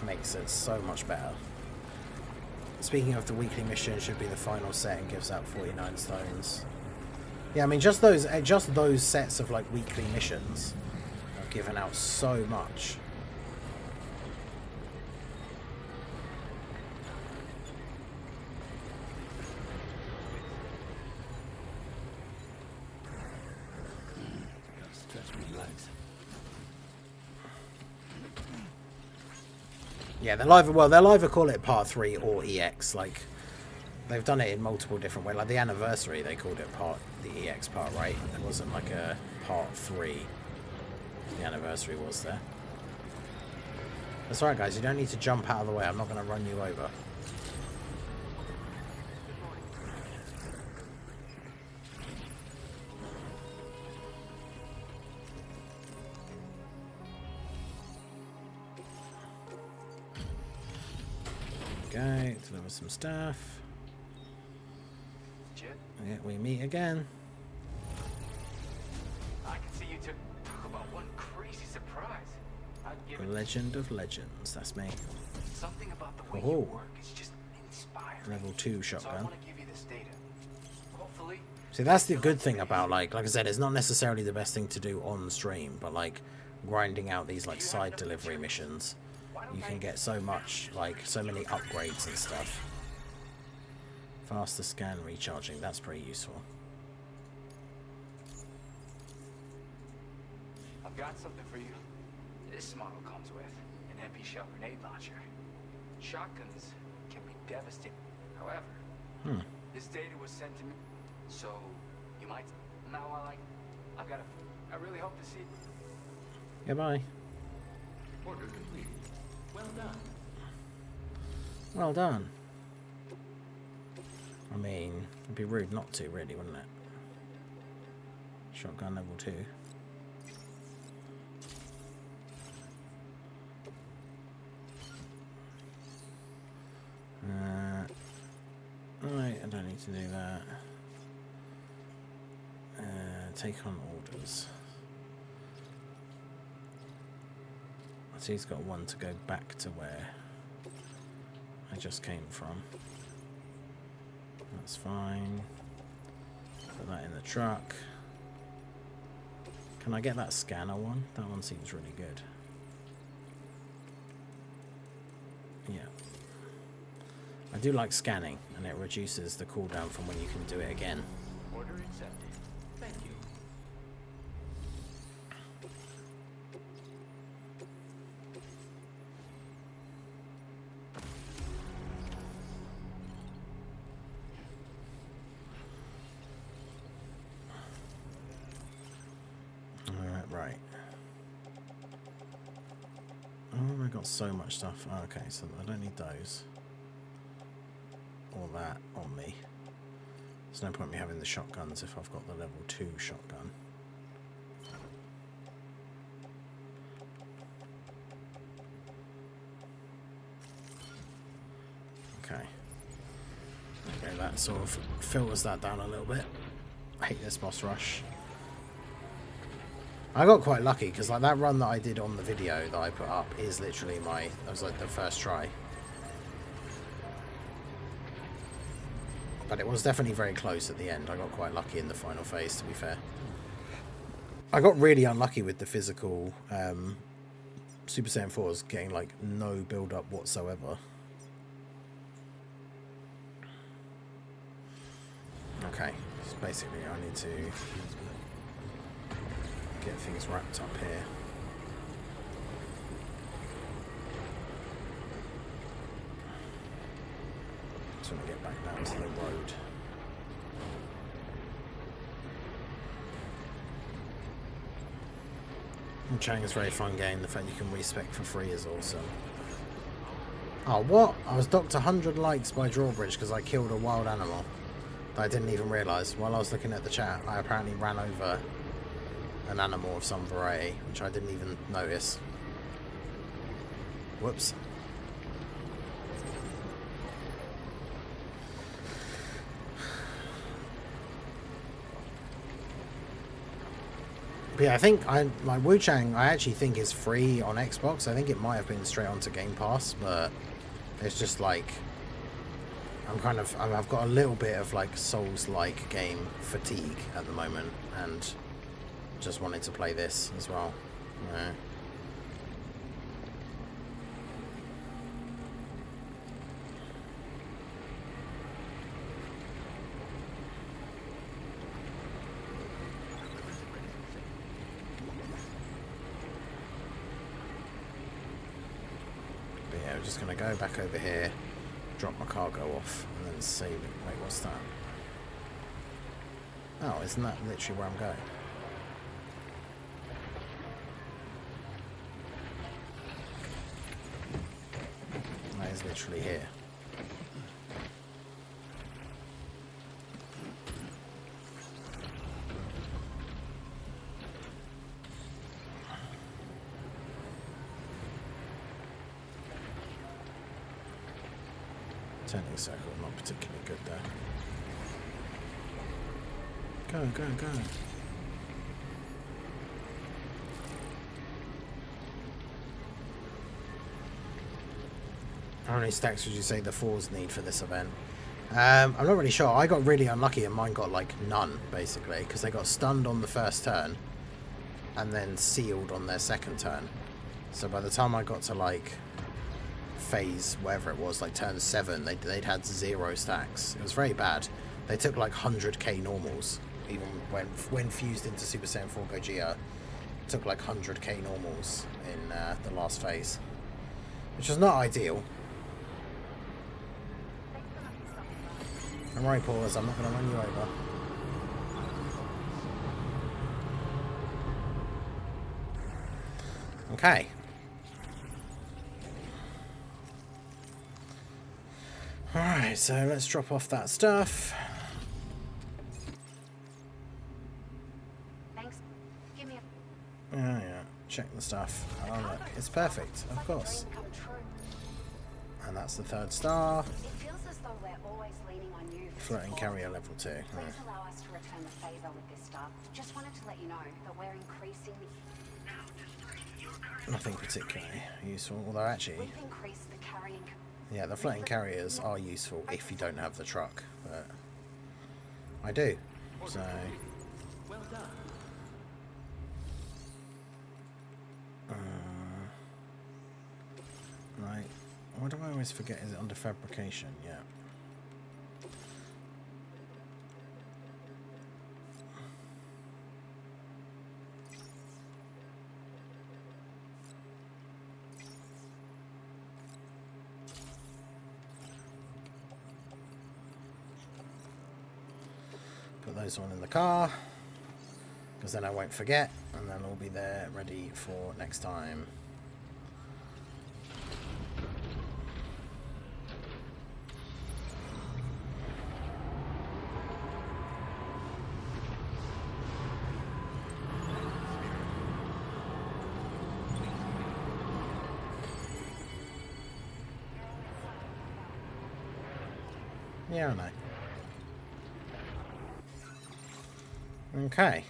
makes it so much better. Speaking of the weekly mission, should be the final set and gives out 49 stones. Yeah, I mean just those sets of like weekly missions are giving out so much. Stretch my legs. Yeah, they'll either call it Part 3 or EX. Like, they've done it in multiple different ways. Like the anniversary, they called it the EX part, right? It wasn't like a Part 3. The anniversary was there. That's alright, guys. You don't need to jump out of the way. I'm not going to run you over. Okay, deliver some stuff. Yeah, we meet again. I can see you took about one crazy surprise. I'd give it Legend of Legends, that's me. something about the way Oh, you work is just inspiring. level 2 So I shotgun. want to give you this data. Hopefully, See, that's the good thing about, like I said, it's not necessarily the best thing to do on stream, but, like, grinding out these like side delivery missions, you can get so much, like so many upgrades and stuff. Faster scan recharging, that's pretty useful. I've got something for you. This model comes with an MP shell grenade launcher. Shotguns can be devastating. However, this data was sent to me, so you might. Now I've got a. I really hope to see. Goodbye. Order complete. Well done. Well done. I mean, it'd be rude not to, really, wouldn't it? Shotgun level 2. Right, I don't need to do that. Take on orders. So he's got one to go back to where I just came from. That's fine. Put that in the truck. Can I get that scanner one? That one seems really good. Yeah. I do like scanning, and it reduces the cooldown from when you can do it again. Order accepted. Thank you. Right. Oh, I got so much stuff. Oh, okay, so I don't need those. All that on me. There's no point me having the shotguns if I've got the level 2 shotgun. Okay. Okay, that sort of filters that down a little bit. I hate this boss rush. I got quite lucky because like that run that I did on the video that I put up is literally that was like the first try. But it was definitely very close at the end. I got quite lucky in the final phase, to be fair. I got really unlucky with the physical Super Saiyan 4s getting like no build up whatsoever. Okay, so basically I need to get things wrapped up here. Just want to get back down to the road. And Chang is a very fun game. The fact you can respec for free is awesome. Oh, what? I was docked 100 likes by Drawbridge because I killed a wild animal that I didn't even realise. While I was looking at the chat, I apparently ran over an animal of some variety, which I didn't even notice. Whoops. But yeah, I think my Wu Chang I actually think is free on Xbox. I think it might have been straight onto Game Pass, but it's just like I've got a little bit of like Souls-like game fatigue at the moment, and just wanted to play this as well. Yeah. But yeah, we're just gonna go back over here, drop my cargo off, and then save it. Wait, what's that? Oh, isn't that literally where I'm going? That is literally here. Turning circle, not particularly good there. Go, go, go. How many stacks would you say the 4s need for this event? I'm not really sure. I got really unlucky and mine got like none, basically, because they got stunned on the first turn. and then sealed on their second turn. So by the time I got to like phase, whatever it was, like turn 7, they'd had 0 stacks. It was very bad. They took like 100k normals, even when fused into Super Saiyan 4 Gogeta. Took like 100k normals in the last phase, which was not ideal. Alright, Paulers, I'm not going to run you over. Okay. Alright, so let's drop off that stuff. Thanks. Give me a... Oh yeah, check the stuff. Oh look, it's perfect, of course. And that's the 3rd star. It feels as though we're always leaning on you. Floating carrier level 2. Please allow us to return the favor with this stuff. Just wanted to let you know that we're increasing the... Nothing particularly useful, although actually... We've increased the carrying... Yeah, the floating carriers are useful if you don't have the truck, but I do, so... Well done. Right, why do I always forget? Is it under fabrication? Yeah. Put those on in the car, because then I won't forget, and then I'll be there ready for next time. Yeah, I know. Okay.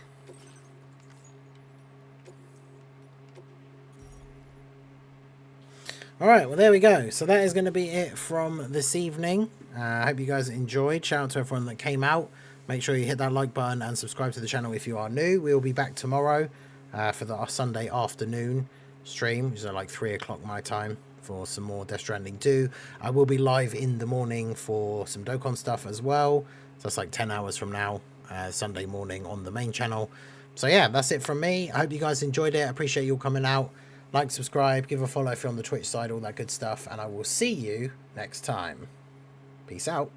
Alright, well there we go. So that is going to be it from this evening. I hope you guys enjoyed. Shout out to everyone that came out. Make sure you hit that like button and subscribe to the channel if you are new. We'll be back tomorrow for the Sunday afternoon stream, which is like 3 o'clock my time, for some more Death Stranding 2. I will be live in the morning for some Dokkan stuff as well. So that's like 10 hours from now. Sunday morning on the main channel. So yeah, that's it from me. I hope you guys enjoyed it. I appreciate you all coming out. Like, subscribe, give a follow if you're on the Twitch side, all that good stuff, and I will see you next time. Peace out.